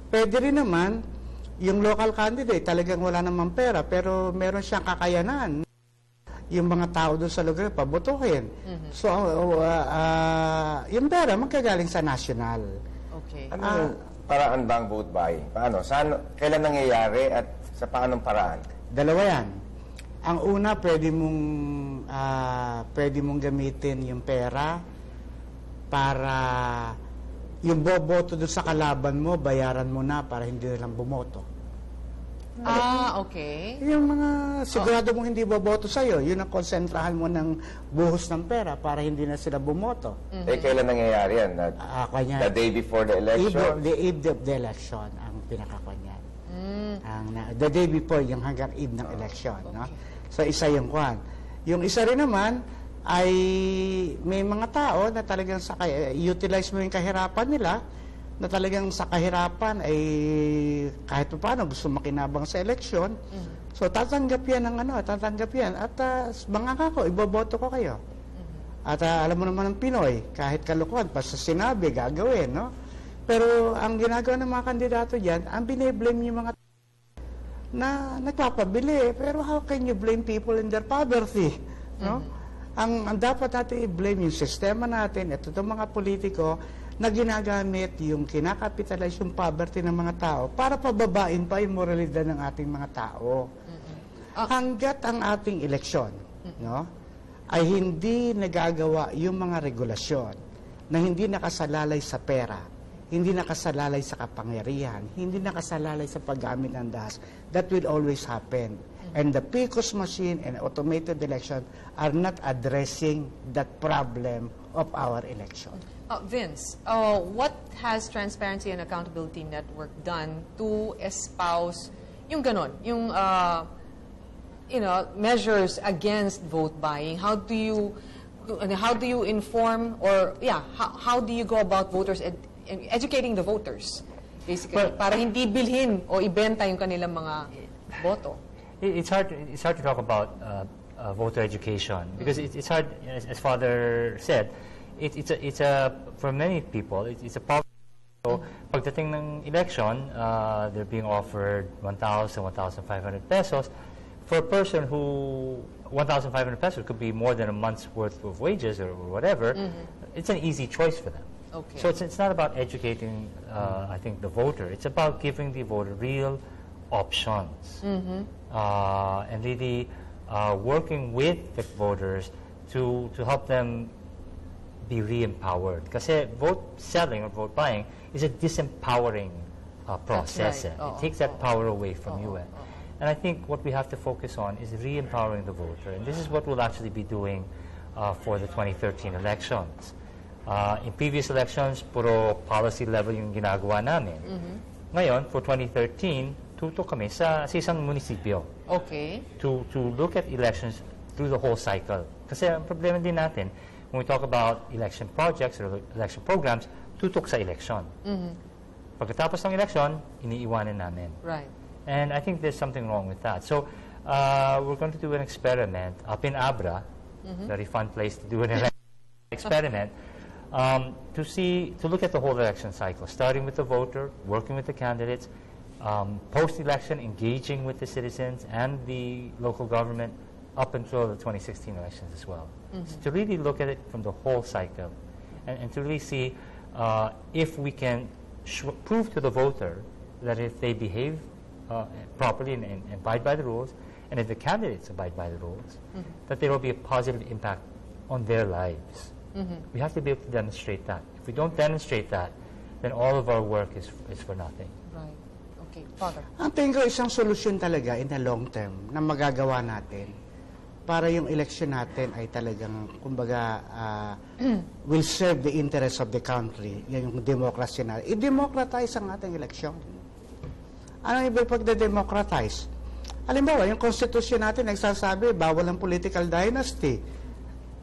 Pwede rin naman yung local candidate talagang wala namang pera pero meron siyang kakayanan yung mga tao doon sa lugar pabotohin. So yung pera magkagaling sa national. Okay. Ano yung paraan ba ang vote buying? Paano? Saan, kailan nangyayari at sa paanong paraan? Dalawa yan. Ang una, pwede mong gamitin yung pera para yung boboto doon sa kalaban mo, bayaran mo na para hindi nilang bumoto. Okay. Yung mga sigurado mong hindi boboto sa'yo, yun ang konsentrahan mo ng buhos ng pera para hindi na sila bumoto. Eh, kailan nangyayari yan? The day before the election? The eve of the election ang pinakakanyan. The day before, yung hanggang eve ng election. No? So, isa yung kwan. Yung isa rin naman, ay may mga tao na talagang utilize mo yung kahirapan nila, na talagang sa kahirapan ay kahit paano gusto makinabang sa eleksyon. So, tatanggap yan ng tatanggap yan. At mga kako, iboboto ko kayo. At alam mo naman ng Pinoy, kahit kalukuhan, basta sinabi, gagawin, no? Pero ang ginagawa ng mga kandidato dyan, ang bine-blame yung mga na nagpapabili. Pero how can you blame people in their poverty? No? Ang dapat natin i-blame yung sistema natin, ito itong mga politiko, na ginagamit yung kinakapitalize yung poverty ng mga tao para pababain pa yung moralidad ng ating mga tao. Hanggat ang ating eleksyon, no, ay hindi nagagawa yung mga regulasyon na hindi nakasalalay sa pera, hindi nakasalalay sa kapangyarihan, hindi nakasalalay sa paggamit ng dahas, that will always happen. And the PCOS machine and automated election are not addressing that problem of our election. Vince, what has Transparency and Accountability Network done to espouse yung ganon, yung measures against vote buying? How do you inform or how do you go about voters educating the voters basically para hindi bilhin o ibenta yung kanilang mga boto? It's hard to talk about voter education because it's hard, as Father said. It's a for many people it's a problem. So pagdating ng election, they're being offered 1,000, 1,500 pesos. For a person who 1,500 pesos could be more than a month's worth of wages or whatever, it's an easy choice for them. Okay. So it's not about educating, I think, the voter. It's about giving the voter real options, and really working with the voters to help them be re-empowered. Kasi vote selling or vote buying is a disempowering process. right. It takes that power away from you. And I think what we have to focus on is re-empowering the voter. And this is what we'll actually be doing for the 2013 elections. In previous elections, puro policy level yung ginagawa namin. Ngayon, for 2013, tutok kami sa isang munisipyo Okay. to look at elections through the whole cycle. Kasi ang problema din natin, when we talk about election projects or election programs, tutok sa election. Pagkatapos ng election, iniiwanan namin. Right. And I think there's something wrong with that. So we're going to do an experiment up in Abra, very fun place to do an experiment, to look at the whole election cycle, starting with the voter, working with the candidates, post-election, engaging with the citizens and the local government up until the 2016 elections as well. So to really look at it from the whole cycle and to really see if we can prove to the voter that if they behave properly and abide by the rules, and if the candidates abide by the rules, that there will be a positive impact on their lives. We have to be able to demonstrate that. If we don't demonstrate that, then all of our work is for nothing. Right. Okay. Father. Ang tingin ko isang solusyon talaga in the long term na magagawa natin para yung election natin ay talagang, kumbaga, will serve the interest of the country, yung democracy na. I-democratize ang ating election. Ano ibig pagde-democratize? Halimbawa, yung constitution natin nagsasabi, bawal ang political dynasty.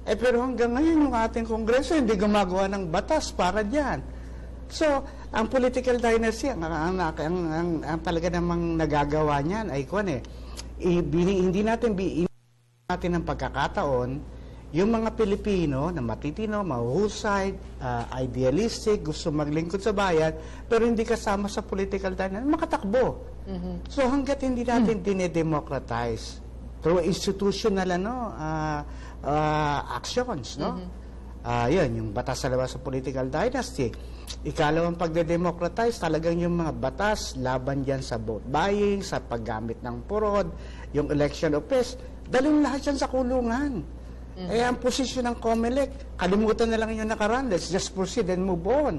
Pero hanggang ngayon, yung ating kongreso hindi gumagawa ng batas para diyan. So, ang political dynasty, ang talaga namang nagagawa niyan ay hindi natin ng pagkakataon yung mga Pilipino na matitino, mahuhusay, idealistic, gusto maglingkod sa bayan, pero hindi kasama sa political dynasty, makatakbo. So hanggat hindi natin dinedemocratize through institutional actions, no? Yun, yung batas sa labas sa political dynasty. Ikalawang pagde-democratize, talagang yung mga batas laban dyan sa vote buying, sa paggamit ng purod, yung election of peace, dalhin lahat yan sa kulungan. Ang posisyon ng COMELEC, kalimutan na lang yung nakaraan, let's just proceed and move on.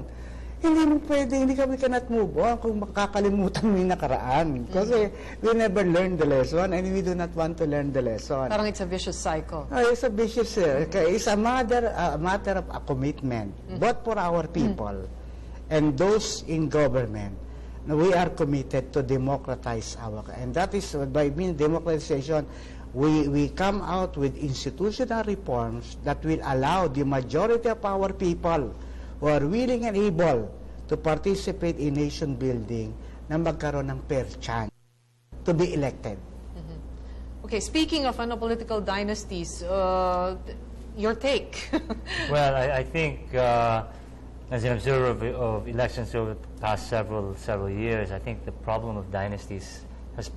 Hindi mo pwede, hindi kami cannot move on kung makakalimutan mo yung nakaraan. Kasi we never learned the lesson and we do not want to learn the lesson. Parang it's a vicious cycle. It's a vicious cycle. It's a matter of a commitment, both for our people and those in government. We are committed to democratize and that is by means democratization. We come out with institutional reforms that will allow the majority of our people who are willing and able to participate in nation building na magkaroon ng fair chance to be elected. Okay, speaking of political dynasties, your take. Well, I think as an observer of elections over the past several years, I think the problem of dynasties is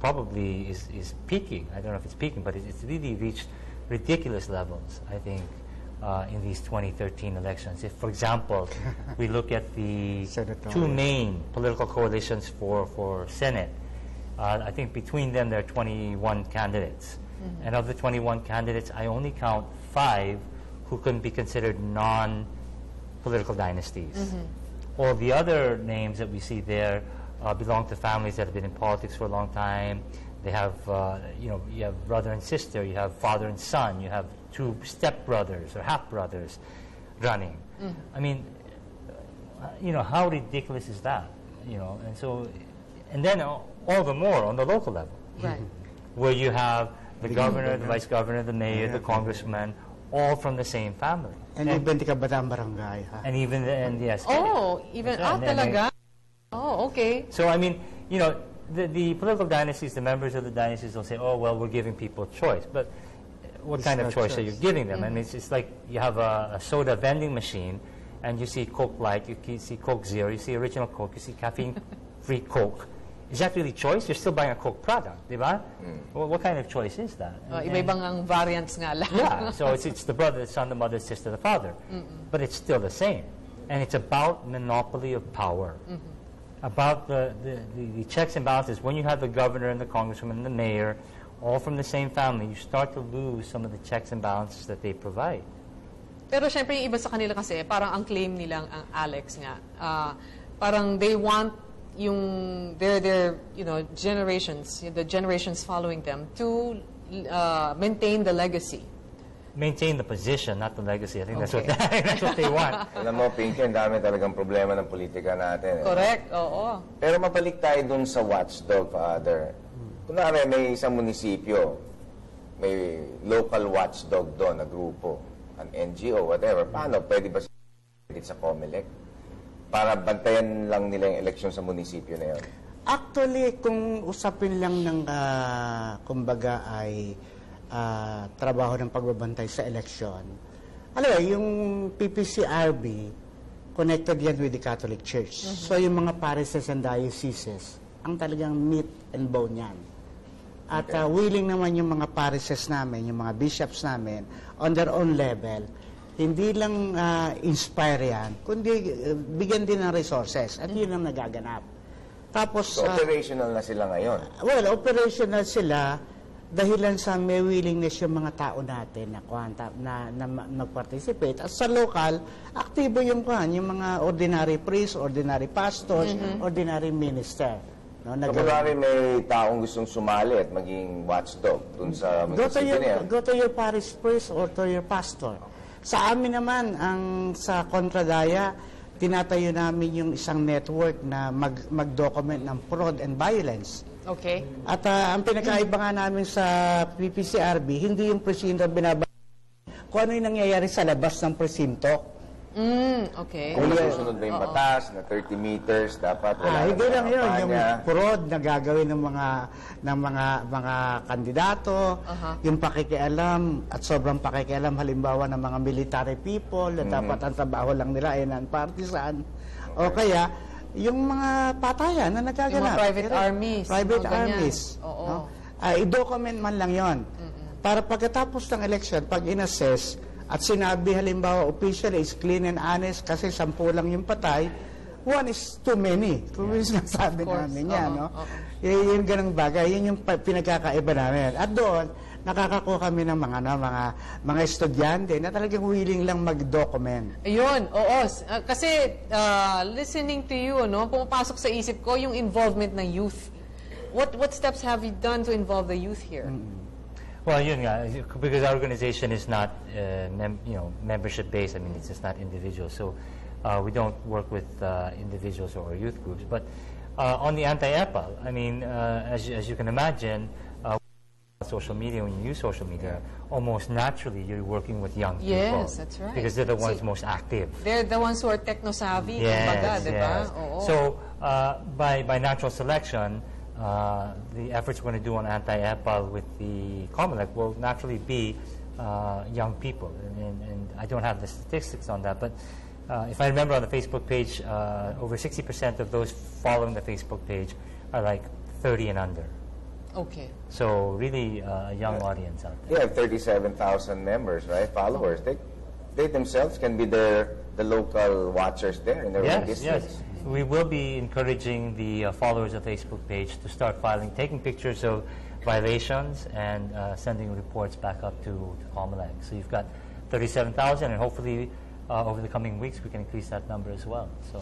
peaking. I don't know if it's peaking, but it's really reached ridiculous levels, I think, in these 2013 elections. If, for example, we look at the two main political coalitions for Senate, I think between them there are 21 candidates. And of the 21 candidates, I only count 5 who can be considered non-political dynasties. All the other names that we see there belong to families that have been in politics for a long time. They have, you have brother and sister, you have father and son, you have 2 stepbrothers or half-brothers running. I mean, how ridiculous is that? And then all the more on the local level. Right. Where you have the governor, the vice governor, the mayor, the congressman, all from the same family. And even the kabataan barangay. And even, yes. Oh, even, talaga? Oh, okay. So, I mean, the political dynasties, the members of the dynasties will say, oh, well, we're giving people choice. But what kind of choice are you giving them? I mean, it's like you have a soda vending machine, and you see Coke Light, you see Coke Zero, you see Original Coke, you see caffeine-free Coke. Is that really choice? You're still buying a Coke product, diba? Well, what kind of choice is that? Iba-ibang ang variants nga lang. Yeah, so it's the brother, the son, the mother, the sister, the father. But it's still the same. And it's about monopoly of power. about the checks and balances. When you have the governor and the congresswoman and the mayor, all from the same family, you start to lose some of the checks and balances that they provide. Pero syempre yung iba sa kanila kasi, parang ang claim nilang ang Alex nga, parang they want yung their you know generations, the generations following them to maintain the legacy. Maintain the position, not the legacy. I think Okay. that's what they want. Alam mo, Pinky, ang dami talagang problema ng politika natin. Correct, oo. Pero mabalik tayo dun sa watchdog, Father. Kunwari, may isang munisipyo, may local watchdog doon na grupo, an NGO, whatever. Paano? Pwede ba sa COMELEC? Para bantayan lang nila yung eleksyon sa munisipyo na yun? Actually, kung usapin lang ng, kumbaga ay trabaho ng pagbabantay sa eleksyon, alam mo, yung PPCRB, connected yan with the Catholic Church. So, yung mga parishes and dioceses, ang talagang meat and bone yan. At willing naman yung mga parishes namin, yung mga bishops namin, on their own level, hindi lang inspire yan, kundi bigyan din ng resources. At yun ang nagaganap. Tapos, So, operational na sila ngayon. well, operational sila dahilan sa may willingness yung mga tao natin na mag-participate. At sa local, aktibo yung mga ordinary priests, ordinary pastors, ordinary minister. No, So, kunwari may taong gustong sumali at maging watchdog dun sa munisipyo na yan. Go to your parish priest or to your pastor. Sa amin naman, sa Contradaya, tinatayo namin yung isang network na mag-document ng fraud and violence. Okay. At ang pinakaiba nga namin sa PPCRB, hindi yung presinto binabalik kung ano yung nangyayari sa labas ng presinto. Okay. Kung nasusunod ba yung batas na 30 meters, dapat wala Hindi lang yun, yung kampanya. fraud na gagawin ng mga kandidato, yung pakikialam at sobrang pakikialam halimbawa ng mga military people na dapat ang trabaho lang nila ay non-partisan. O kaya, yung mga patayan na nagaganap. Yung mga private armies. Private mga ganyan. armies. Oo. No? I-document man lang yon. Para pagkatapos ng election, pag in-assess, at sinabi halimbawa officially is clean and honest kasi 10 lang yung patay, one is too many. Kung yung sinasabi namin yan, no? Yung ganang bagay, yun yung pinagkakaiba namin. At doon, nakakakuha kami ng mga estudyante na talagang willing lang mag-document. Ayun, oo. Kasi listening to you, no, pumapasok sa isip ko yung involvement ng youth. What steps have you done to involve the youth here? Well, yun nga, because our organization is not membership-based. I mean, it's just not individuals. So we don't work with individuals or youth groups. But on the anti-EPAL, I mean, as you can imagine, social media, when you use social media, almost naturally you're working with young people. Yes, that's right. Because they're the ones most active. They're the ones who are techno-savvy, kumbaga, di ba? Oo. So, by natural selection, the efforts we're going to do on anti-EPAL with the COMELEC will naturally be young people. And I don't have the statistics on that, but if I remember on the Facebook page, over 60% of those following the Facebook page are like 30 and under. Okay. So really a young audience out You there. have 37,000 members, right? Followers. They themselves can be the local watchers there in their own Yes, districts. yes. We will be encouraging the followers of Facebook page to start taking pictures of violations and sending reports back up to COMELEC. So you've got 37,000, and hopefully over the coming weeks we can increase that number as well. So.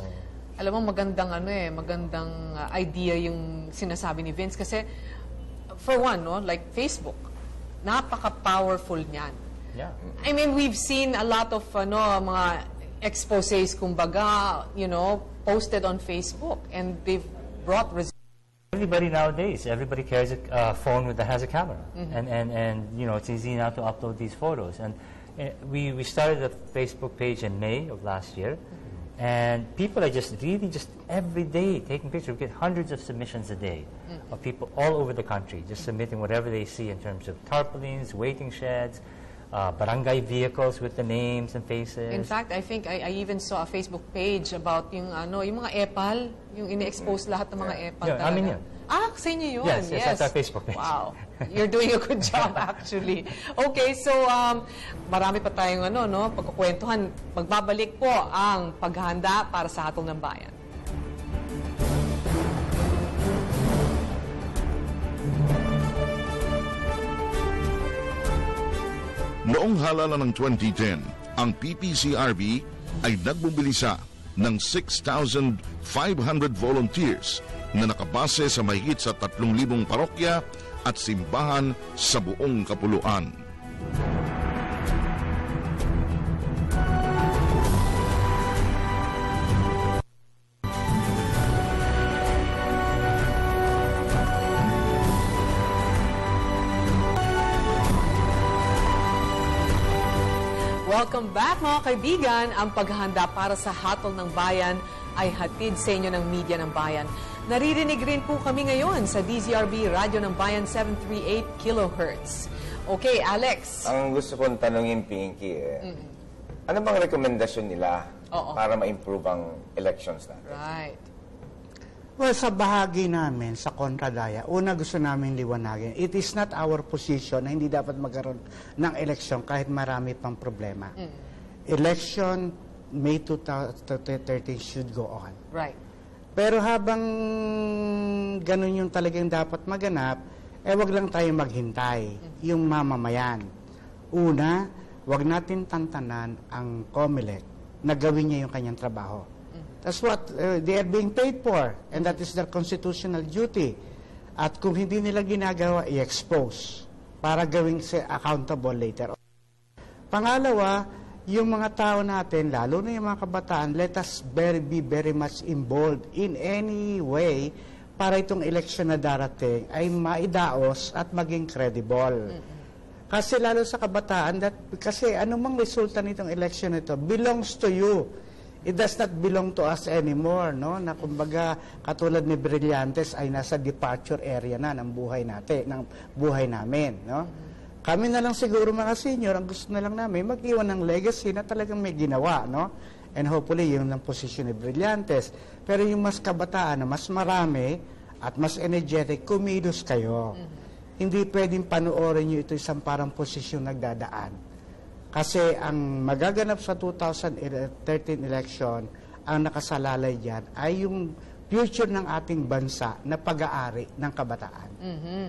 Alam mo, magandang idea yung sinasabi ni Vince kasi for one, no, like Facebook, napaka-powerful niyan. Yeah. I mean, we've seen a lot of mga exposés, kumbaga, posted on Facebook, and they've brought results. Everybody nowadays, everybody carries a phone that has a camera, and it's easy now to upload these photos. And we started a Facebook page in May of last year, and people are just every day taking pictures. We get hundreds of submissions a day of people all over the country just submitting whatever they see in terms of tarpaulins, waiting sheds, barangay vehicles with the names and faces. In fact, I think I even saw a Facebook page about yung mga EPAL, yung ini-expose lahat ng mga EPAL Yeah, talaga. amin yun. Sa inyo yun? Yes, that's our Facebook page. Wow. You're doing a good job, actually. Okay, so marami pa tayong pagkukwentuhan. Magbabalik po ang paghahanda para sa Hatol ng Bayan. Noong halalan ng 2010, ang PPCRB ay nagmobilisa ng 6,500 volunteers na nakabase sa mahigit sa 3,000 parokya at simbahan sa buong kapuluan. Welcome back mga kaibigan. Ang paghahanda para sa Hatol ng Bayan ay hatid sa inyo ng Media ng Bayan. Naririnig rin po kami ngayon sa DZRB Radyo ng Bayan 738 kHz. Okay, Alex. Ang gusto kong tanungin, Pinky, ano bang rekomendasyon nila para ma-improve ang elections natin? Right. Well, sa bahagi namin, sa Kontradaya, una gusto namin liwanagin, it is not our position na hindi dapat magkaroon ng eleksyon kahit marami pang problema. Election, May 2013 should go on. Right. Pero habang ganun yung talagang dapat maganap, wag lang tayo maghintay, yung mamamayan. Una, wag natin tantanan ang COMELEC na gawin niya yung kanyang trabaho. That's what they are being paid for, and that is their constitutional duty. At kung hindi nila ginagawa, i-expose para gawing accountable later on. Pangalawa, yung mga tao natin, lalo na yung mga kabataan, let us be very much involved in any way para itong election na darating ay maidaos at maging credible. Kasi lalo sa kabataan, kasi anumang resulta nitong election nito belongs to you. It does not belong to us anymore, no? Na kumbaga katulad ni Brillantes ay nasa departure area na ng buhay natin, ng buhay namin, no? Kami na lang siguro mga senior, ang gusto na lang namin mag-iwan ng legacy na talagang may ginawa, no? And hopefully yun ang posisyon ni Brillantes. Pero yung mas kabataan na mas marami at mas energetic, kumilos kayo. Hindi pwedeng panoorin nyo ito isang parang posisyon nagdadaan. Kasi ang magaganap sa 2013 election, ang nakasalalay dyan ay yung future ng ating bansa na pag-aari ng kabataan.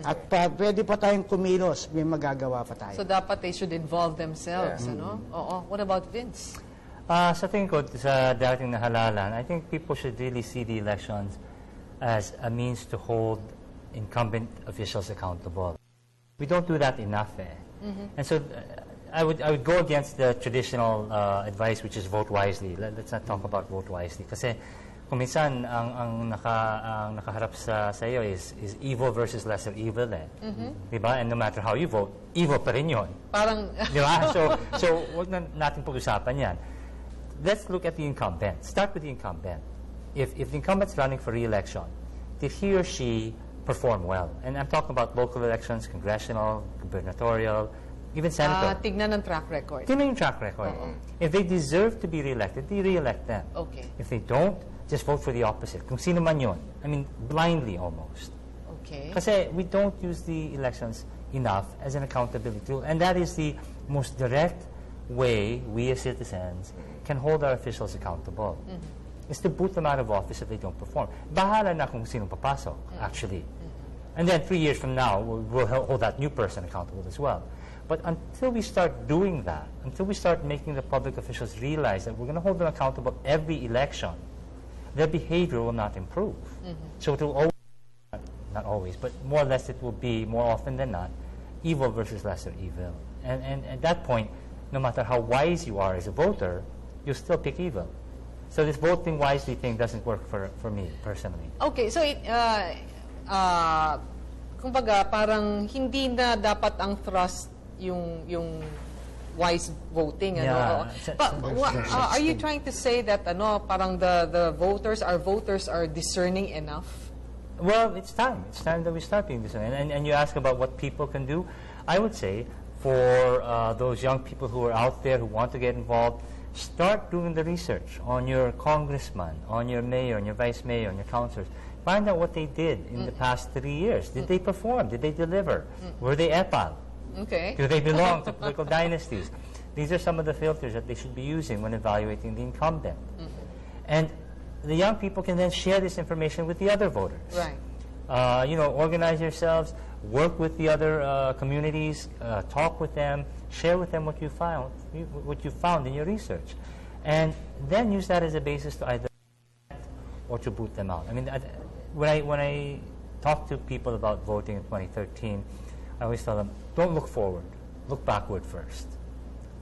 At pwede pa tayong kumilos, may magagawa pa tayo. So dapat they should involve themselves, ano? Oo. What about Vince? Sa tingin ko, sa dating na halalan, I think people should really see the elections as a means to hold incumbent officials accountable. We don't do that enough, eh? And so I would go against the traditional advice, which is vote wisely. Let's not talk about vote wisely. Kasi kung minsan ang nakaharap sa iyo is evil versus lesser evil, eh. Diba? And no matter how you vote, evil pa rin yun. Parang... Diba? So wag na natin pag-usapan yan. Let's look at the incumbent. Start with the incumbent. If the incumbent's running for re-election, did he or she perform well? And I'm talking about local elections, congressional, gubernatorial, even senator. Tignan ng track record. Tignan yung track record. If they deserve to be re-elected, they re-elect them. Okay. If they don't, just vote for the opposite. Kung sino man yun. I mean, blindly almost. Okay. Kasi we don't use the elections enough as an accountability tool. And that is the most direct way we as citizens can hold our officials accountable. Is to boot them out of office if they don't perform. Bahala na kung sino papasok, actually. And then 3 years from now, we'll hold that new person accountable as well. But until we start doing that, until we start making the public officials realize that we're going to hold them accountable every election, their behavior will not improve. So it will always, not always, but more or less it will be, more often than not, evil versus lesser evil. And at that point, no matter how wise you are as a voter, you'll still pick evil. So this voting wisely thing doesn't work for me, personally. Okay, so kumbaga parang hindi na dapat ang thrust yung wise voting, ano? Yeah. But are you trying to say that parang the voters, our voters are discerning enough? Well, it's time. It's time that we start being discerning. And you ask about what people can do. I would say for those young people who are out there who want to get involved, start doing the research on your congressman, on your mayor, on your vice mayor, on your councilors. Find out what they did in the past 3 years. Did they perform? Did they deliver? Were they EPAL? Okay. Do they belong to political dynasties? These are some of the filters that they should be using when evaluating the incumbent. And the young people can then share this information with the other voters. Right. Organize yourselves, work with the other communities, talk with them, share with them what you found in your research, and then use that as a basis to either or to boot them out. I mean, when I talk to people about voting in 2013, I always tell them, don't look forward, look backward first.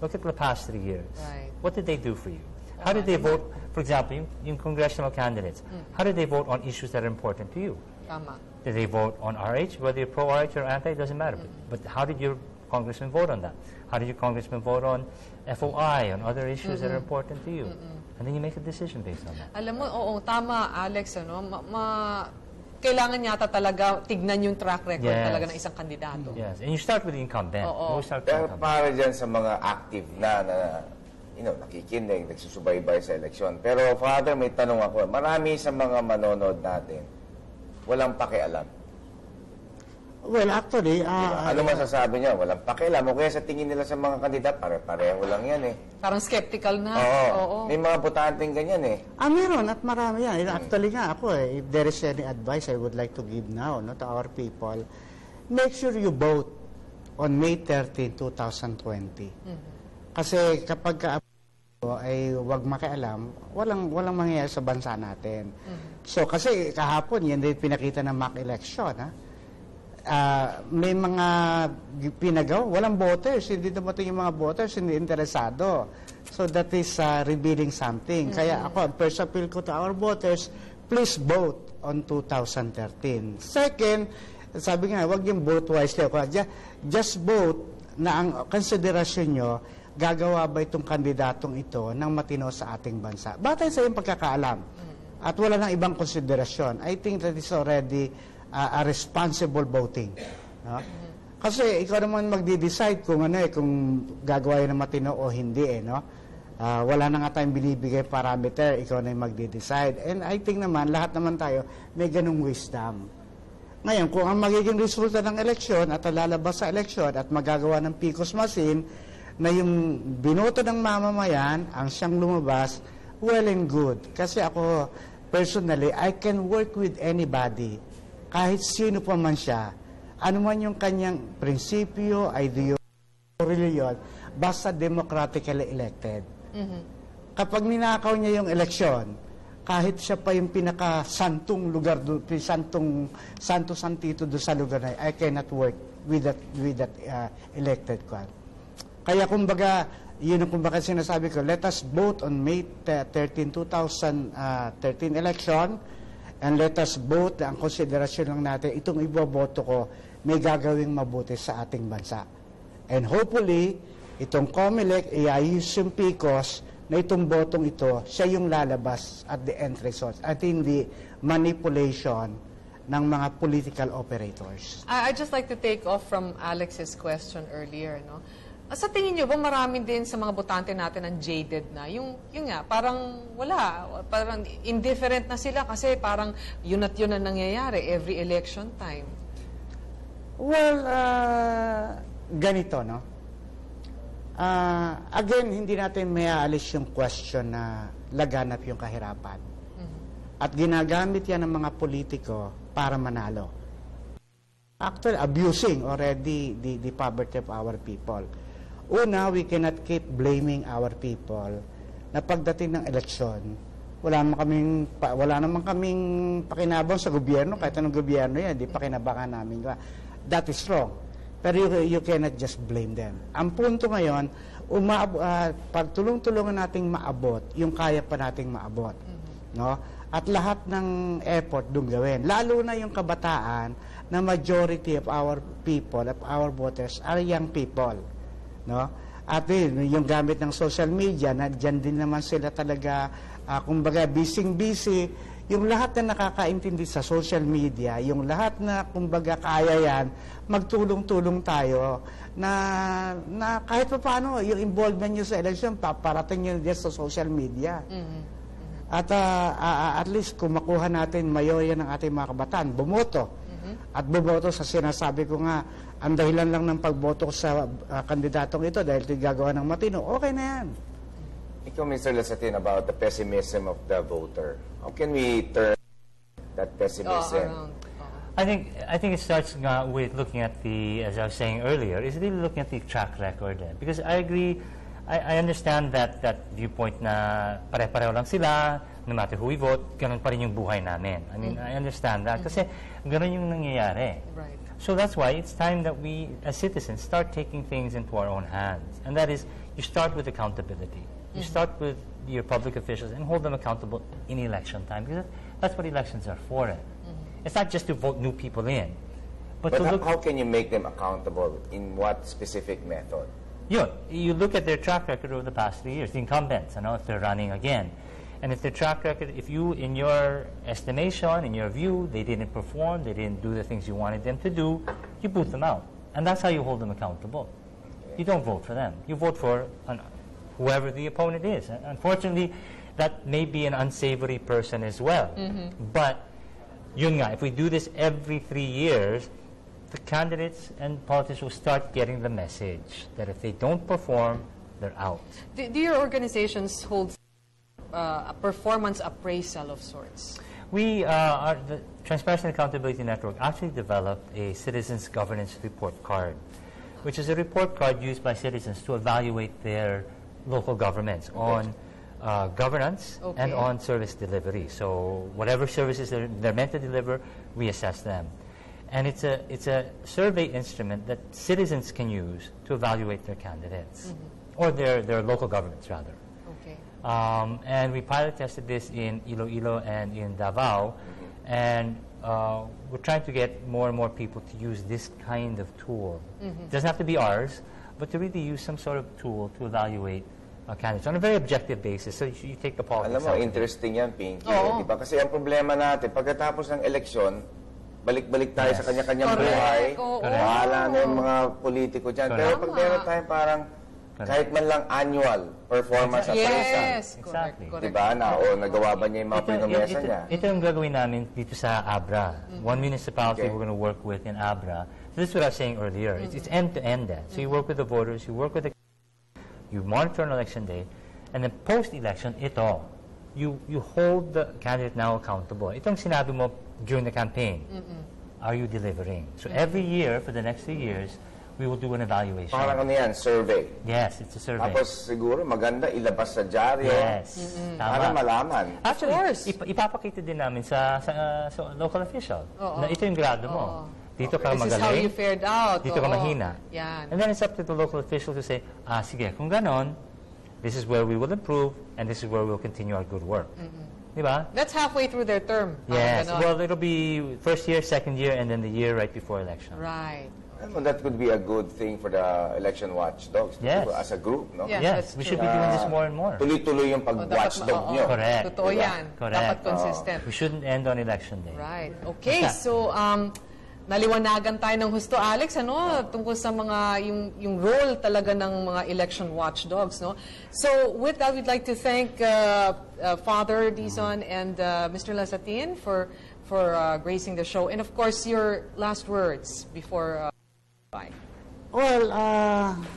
Look at the past 3 years. Right. What did they do for you? How did they vote, for example, in congressional candidates? How did they vote on issues that are important to you? Tama. Did they vote on RH? Whether you're pro-RH or anti, it doesn't matter. But how did your congressman vote on that? How did your congressman vote on FOI, on other issues that are important to you? And then you make a decision based on that. Alam mo, oo, tama, Alex, kailangan yata talaga tignan yung track record Yes. talaga ng isang kandidato. Yes, and you start with the incumbent. Oo. You start with the Pero incumbent. para dyan sa mga active na nakikinig, nagsusubaybay sa eleksyon. Pero Father, may tanong ako. Marami sa mga manonood natin, walang pakialam. Well, actually, Ano masasabi niya? Walang pakialam. O kaya sa tingin nila sa mga kandidat, pare-pareho lang yan eh. Parang skeptical na. Oo. May mga botanteng ganyan eh. meron at marami yan. Actually nga ako if there is any advice I would like to give now to our people, make sure you vote on May 13, 2020. Kasi kapag ay wag makialam, walang mangyayari sa bansa natin. So kasi kahapon, yan din pinakita ng mock election. May mga pinagawa, walang voters, hindi dumating yung mga voters, hindi interesado. So that is revealing something. Kaya ako, ang first appeal ko to our voters, please vote on 2013. Second, sabi nga, wag yung vote wisely. Just vote na ang konsiderasyon nyo, gagawa ba itong kandidatong ito ng matino sa ating bansa. Batay sa iyong pagkakaalam. At wala nang ibang konsiderasyon. I think that is already a responsible voting. No? Kasi ikaw naman magde-decide kung kung gagawa yun ng matino o hindi no? Wala na nga tayong binibigay parameter, ikaw na yung magde-decide. And I think naman, lahat naman tayo may ganung wisdom. Ngayon, kung ang magiging resulta ng eleksyon at lalabas sa eleksyon at magagawa ng PCOS machine na yung binoto ng mamamayan ang siyang lumabas, well and good. Kasi ako, personally, I can work with anybody. Kahit sino pa man siya, ano man yung kanyang prinsipyo, ideology, reliyon, basta democratically elected. Kapag ninakaw niya yung eleksyon, kahit siya pa yung pinaka-santong lugar, santo-santito doon sa lugar na I cannot work with that elected one. Kaya kumbaga, yun ang kumbaga sinasabi ko, let us vote on May 13, 2013 election, and let us vote, ang konsiderasyon lang natin, itong iboboto ko, may gagawing mabuti sa ating bansa. And hopefully, itong COMELEC, iayos yung PCOS, na itong botong ito, siya yung lalabas at the end results, at hindi manipulation ng mga political operators. I'd just like to take off from Alex's question earlier, no? Sa tingin niyo ba marami din sa mga botante natin ang jaded na? Yung nga, parang wala, parang indifferent na sila kasi parang yun at yun ang nangyayari every election time. Well, ganito, no? Again, hindi natin may aalis yung question na laganap yung kahirapan. At ginagamit yan ng mga politiko para manalo. Actually, abusing already the poverty of our people. Una, we cannot keep blaming our people na pagdating ng eleksyon, wala naman kaming pakinabang sa gobyerno, kahit anong gobyerno yan, di pakinabangan namin. That is wrong. Pero you cannot just blame them. Ang punto ngayon, pagtulong-tulungan nating maabot yung kaya pa nating maabot. No? At lahat ng effort doon gawin. Lalo na yung kabataan na majority of our people, of our voters, are young people. No? At yung gamit ng social media, na dyan din naman sila talaga, kumbaga, busy. Yung lahat na nakakaintindi sa social media, yung lahat na, kumbaga, kaya yan, magtulong-tulong tayo na kahit pa paano, yung involvement nyo sa election, paparating nyo dyan sa social media. At at least, kung makuha natin mayorya ng ating mga kabataan, bumoto. At bumoto sa sinasabi ko nga, ang dahilan lang ng pagboto sa kandidatong ito dahil gagawa ng matino, okay na yan. Ikaw, Mr. Lasatin, about the pessimism of the voter. How can we turn that pessimism? I think it starts with looking at the, as I was saying earlier, is really looking at the track record. Because I agree, I understand that viewpoint na pare-pareho lang sila, no matter who we vote, ganun pa rin yung buhay namin. I mean, I understand that kasi ganun yung nangyayari. Right. So that's why it's time that we, as citizens, start taking things into our own hands. And that is, you start with accountability. You start with your public officials and hold them accountable in election time, because that's what elections are for. It's not just to vote new people in, but to look. How can you make them accountable? In what specific method? You look at their track record over the past 3 years, the incumbents, if they're running again. And if their track record, if you, in your estimation, in your view, they didn't perform, they didn't do the things you wanted them to do, you boot them out. And that's how you hold them accountable. You don't vote for them. You vote for whoever the opponent is. Unfortunately, that may be an unsavory person as well. But yun nga, if we do this every 3 years, the candidates and politicians will start getting the message that if they don't perform, they're out. Do your organizations hold a performance appraisal of sorts? We, the Transparency and Accountability Network, actually developed a Citizens Governance Report Card, which is a report card used by citizens to evaluate their local governments on governance and on service delivery. So whatever services they're meant to deliver, we assess them. And it's a survey instrument that citizens can use to evaluate their candidates, or their local governments, rather. Okay. And we pilot tested this in Iloilo and in Davao, and we're trying to get more and more people to use this kind of tool. It doesn't have to be ours, but to really use some sort of tool to evaluate candidates on a very objective basis. So you take the politics. Alam mo, interesting yan, Pinky. Di ba? Kasi ang problema natin, pagkatapos ng eleksyon, balik-balik tayo sa kanya-kanyang buhay. Bahala na yung mga politiko dyan. Pero pag meron tayong parang kahit man lang annual performance appraisal. Yes, Exactly. correct. Diba? Nagawa ba niya yung mga pinomesa niya? Ito yung gagawin namin dito sa Abra. One municipality we're going to work with in Abra. So this is what I was saying earlier. It's end-to-end. So you work with the voters, you work with the... You monitor on election day, and then post-election, you hold the candidate now accountable. Itong sinabi mo during the campaign. Are you delivering? So every year, for the next 3 years, we will do an evaluation. Parang ano yan, survey. Yes, it's a survey. Tapos siguro maganda ilabas sa dyaryo. Yes. Para Tama. malaman. Actually, ipapakita din namin sa local official na ito yung grado mo. Dito ka This is how you magaling, fared out. dito ka mahina. Yan. And then it's up to the local official to say, sige, kung ganon, this is where we will improve and this is where we'll continue our good work. Di ba? That's halfway through their term. Yes. Ganon. Well, it'll be first year, second year, and then the year right before election. Right. Alam mo, that could be a good thing for the election watchdogs. Yes. As a group, no? Yeah. Yes, that's we true. should be doing this more and more. Tuloy-tuloy yung pag-watchdog nyo. Correct. Totoo yan. Correct. Dapat consistent. We shouldn't end on election day. Right. Okay, so naliwanagan tayo ng husto, Alex, tungkol sa mga yung role talaga ng mga election watchdogs, no? So with that, we'd like to thank Father Dizon and Mr. Lasatin for gracing the show, and of course your last words before bye. Well,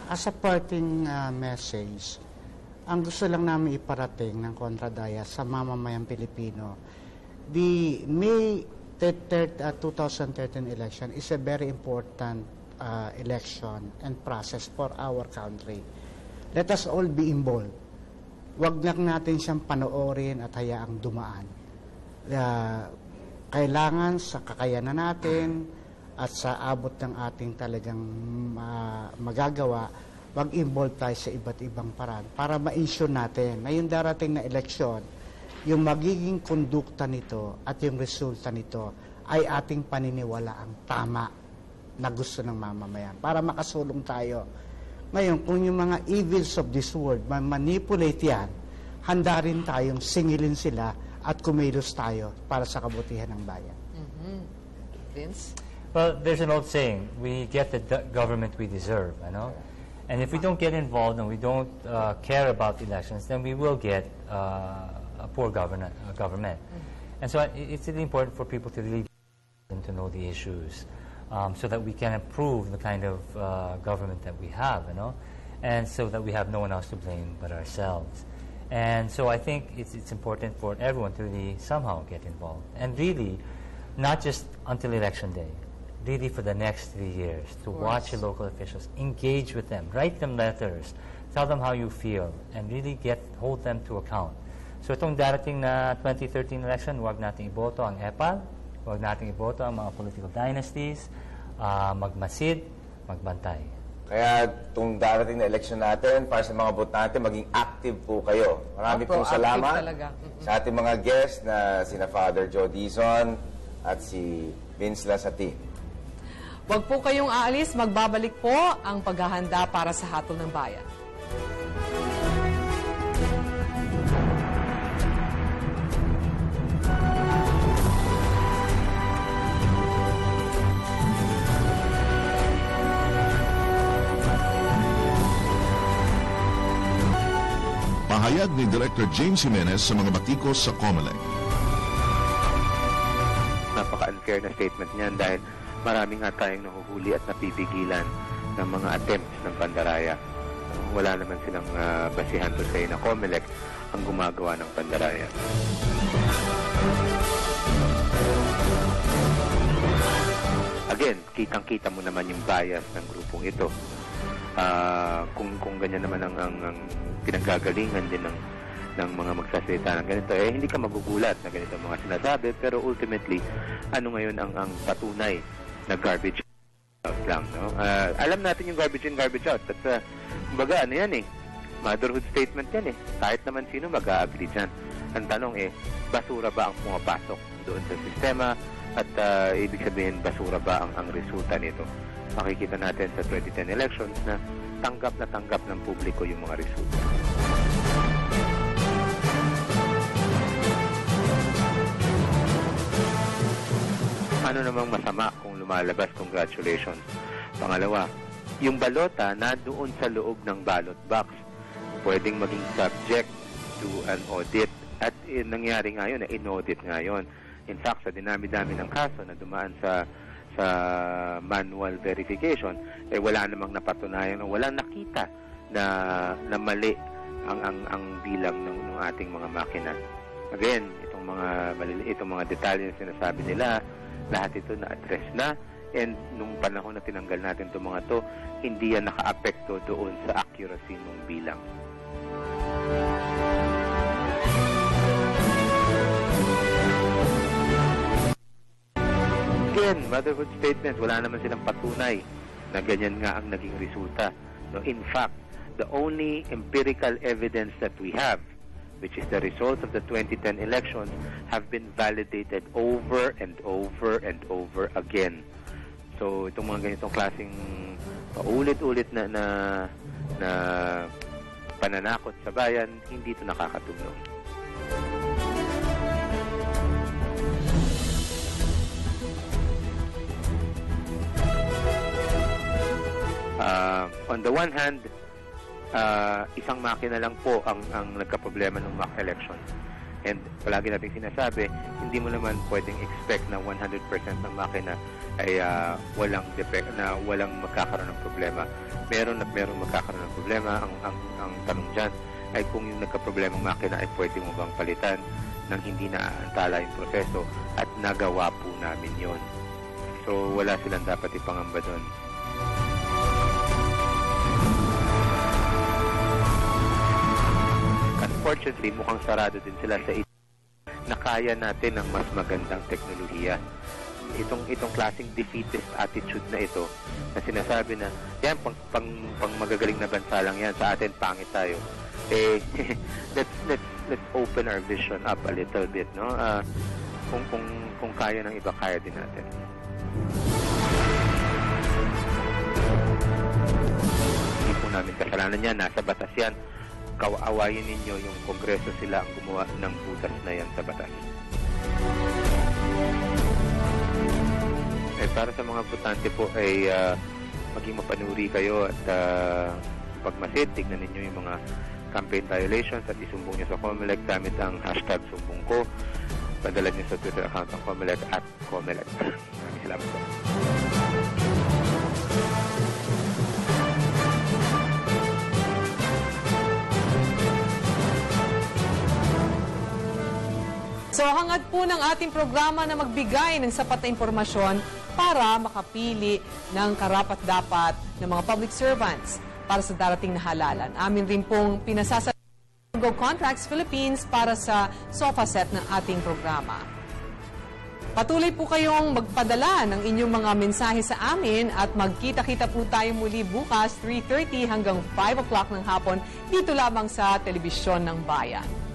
as a parting message, ang gusto lang namin iparating ng Kontradaya sa mamamayang Pilipino, the May 2013 election is a very important election and process for our country. Let us all be involved. Huwag lang natin siyang panoorin at hayaang dumaan. Kailangan sa kakayanan natin at sa abot ng ating talagang magagawa, mag-involve tayo sa iba't ibang paraan para ma-ensure natin na yung darating na eleksyon, yung magiging kondukta nito at yung resulta nito ay ating paniniwalaang tama na gusto ng mamamayan para makasulong tayo. Ngayon, kung yung mga evils of this world manipulate yan, handa rin tayong singilin sila at kumilos tayo para sa kabutihan ng bayan. Vince? Well, there's an old saying, we get the government we deserve, And if we don't get involved and we don't care about elections, then we will get a poor government. And so it's really important for people to really to know the issues so that we can improve the kind of government that we have, and so that we have no one else to blame but ourselves. And so I think it's important for everyone to really somehow get involved and really not just until election day, really for the next 3 years, to watch your local officials, engage with them, write them letters, tell them how you feel, and really hold them to account. So itong darating na 2013 election, huwag nating iboto ang EPAL, huwag nating iboto ang mga political dynasties, magmasid, magbantay. Kaya itong darating na election natin, para sa mga botante, maging active po kayo. Marami pong Proactive salamat talaga. sa ating mga guests na sina Father Joe Dizon at si Vince Lasati. Huwag po kayong aalis, magbabalik po ang paghahanda para sa hatol ng bayan. Pahayag ni Director James Jimenez sa mga batikos sa COMELEC. Napaka-unfair na statement niyan dahil marami nga tayong nahuhuli at napipigilan ng mga attempts ng pandaraya. Wala naman silang basihan to say na COMELEC ang gumagawa ng pandaraya. Again, kitang-kita mo naman yung bias ng grupong ito. Kung ganyan naman ang pinanggagalingan din ng mga magsasalita ng ganito, hindi ka magugulat na ganito ang mga sinasabi, pero ultimately, ano ngayon ang patunay na garbage out lang, no? Alam natin yung garbage in, garbage out. At kumbaga, ano yan motherhood statement yan Kahit naman sino mag-a-agree dyan. Ang tanong basura ba ang pumapasok doon sa sistema? At ibig sabihin, basura ba ang resulta nito? Makikita natin sa 2010 elections na tanggap ng publiko yung mga resulta. Ano namang masama kung lumalabas? Congratulations. Pangalawa, yung balota na doon sa loob ng ballot box, pwedeng maging subject to an audit. At nangyari ngayon, in-audit ngayon. In fact, sa dinami-dami ng kaso na dumaan sa manual verification, wala namang napatunayan o walang nakita na mali ang bilang ng ating mga makina. Again, itong mga detalye na sinasabi nila, lahat ito na-address na, and nung panahon na tinanggal natin itong mga to, hindi yan naka-apekto doon sa accuracy ng bilang. Again, motherhood statement, wala naman silang patunay na ganyan nga ang naging resulta. No, in fact, the only empirical evidence that we have, which is the results of the 2010 elections, have been validated over and over and over again. So, itong mga ganitong klaseng paulit-ulit na pananakot sa bayan, hindi ito nakakatulong. On the one hand, isang makina lang po ang nagka-problema ng mock election. And palagi natin sinasabi, hindi mo naman pwedeng expect na 100% ng makina ay walang defect, na walang magkakaroon ng problema. Meron magkakaroon ng problema. Ang tanong dyan ay kung yung nagka-problema ng makina ay pwede mo bang palitan nang hindi naaantala yung proseso, at nagawa po namin yon. So wala silang dapat ipangamba doon. Unfortunately, mukhang sarado din sila sa na kaya natin ng mas magandang teknolohiya. Itong klaseng defeatist attitude na ito, na sinasabi na, yan, pang magagaling na bansa lang yan, sa atin, pangit tayo. Let's open our vision up a little bit, no? Kung kaya ng iba, kaya din natin. Hindi po namin kasalanan yan, nasa batas yan. Kaawayin ninyo yung Kongreso, sila ang gumawa ng butas na yan sa batas. Para sa mga botante po ay maging mapanuri kayo at pagmasid, tignan ninyo yung mga campaign violations at isumbong nyo sa COMELEC gamit ang hashtag sumbong ko. Padala nyo sa Twitter account ng COMELEC at COMELEC. Maraming salamat po. So hangad po ng ating programa na magbigay ng sapat na impormasyon para makapili ng karapat-dapat ng mga public servants para sa darating na halalan. Amin rin pong pinasasa Go Contracts Philippines para sa sofa set ng ating programa. Patuloy po kayong magpadala ng inyong mga mensahe sa amin at magkita-kita po tayo muli bukas 3:30 hanggang 5 o'clock ng hapon dito lamang sa Telebisyon ng Bayan.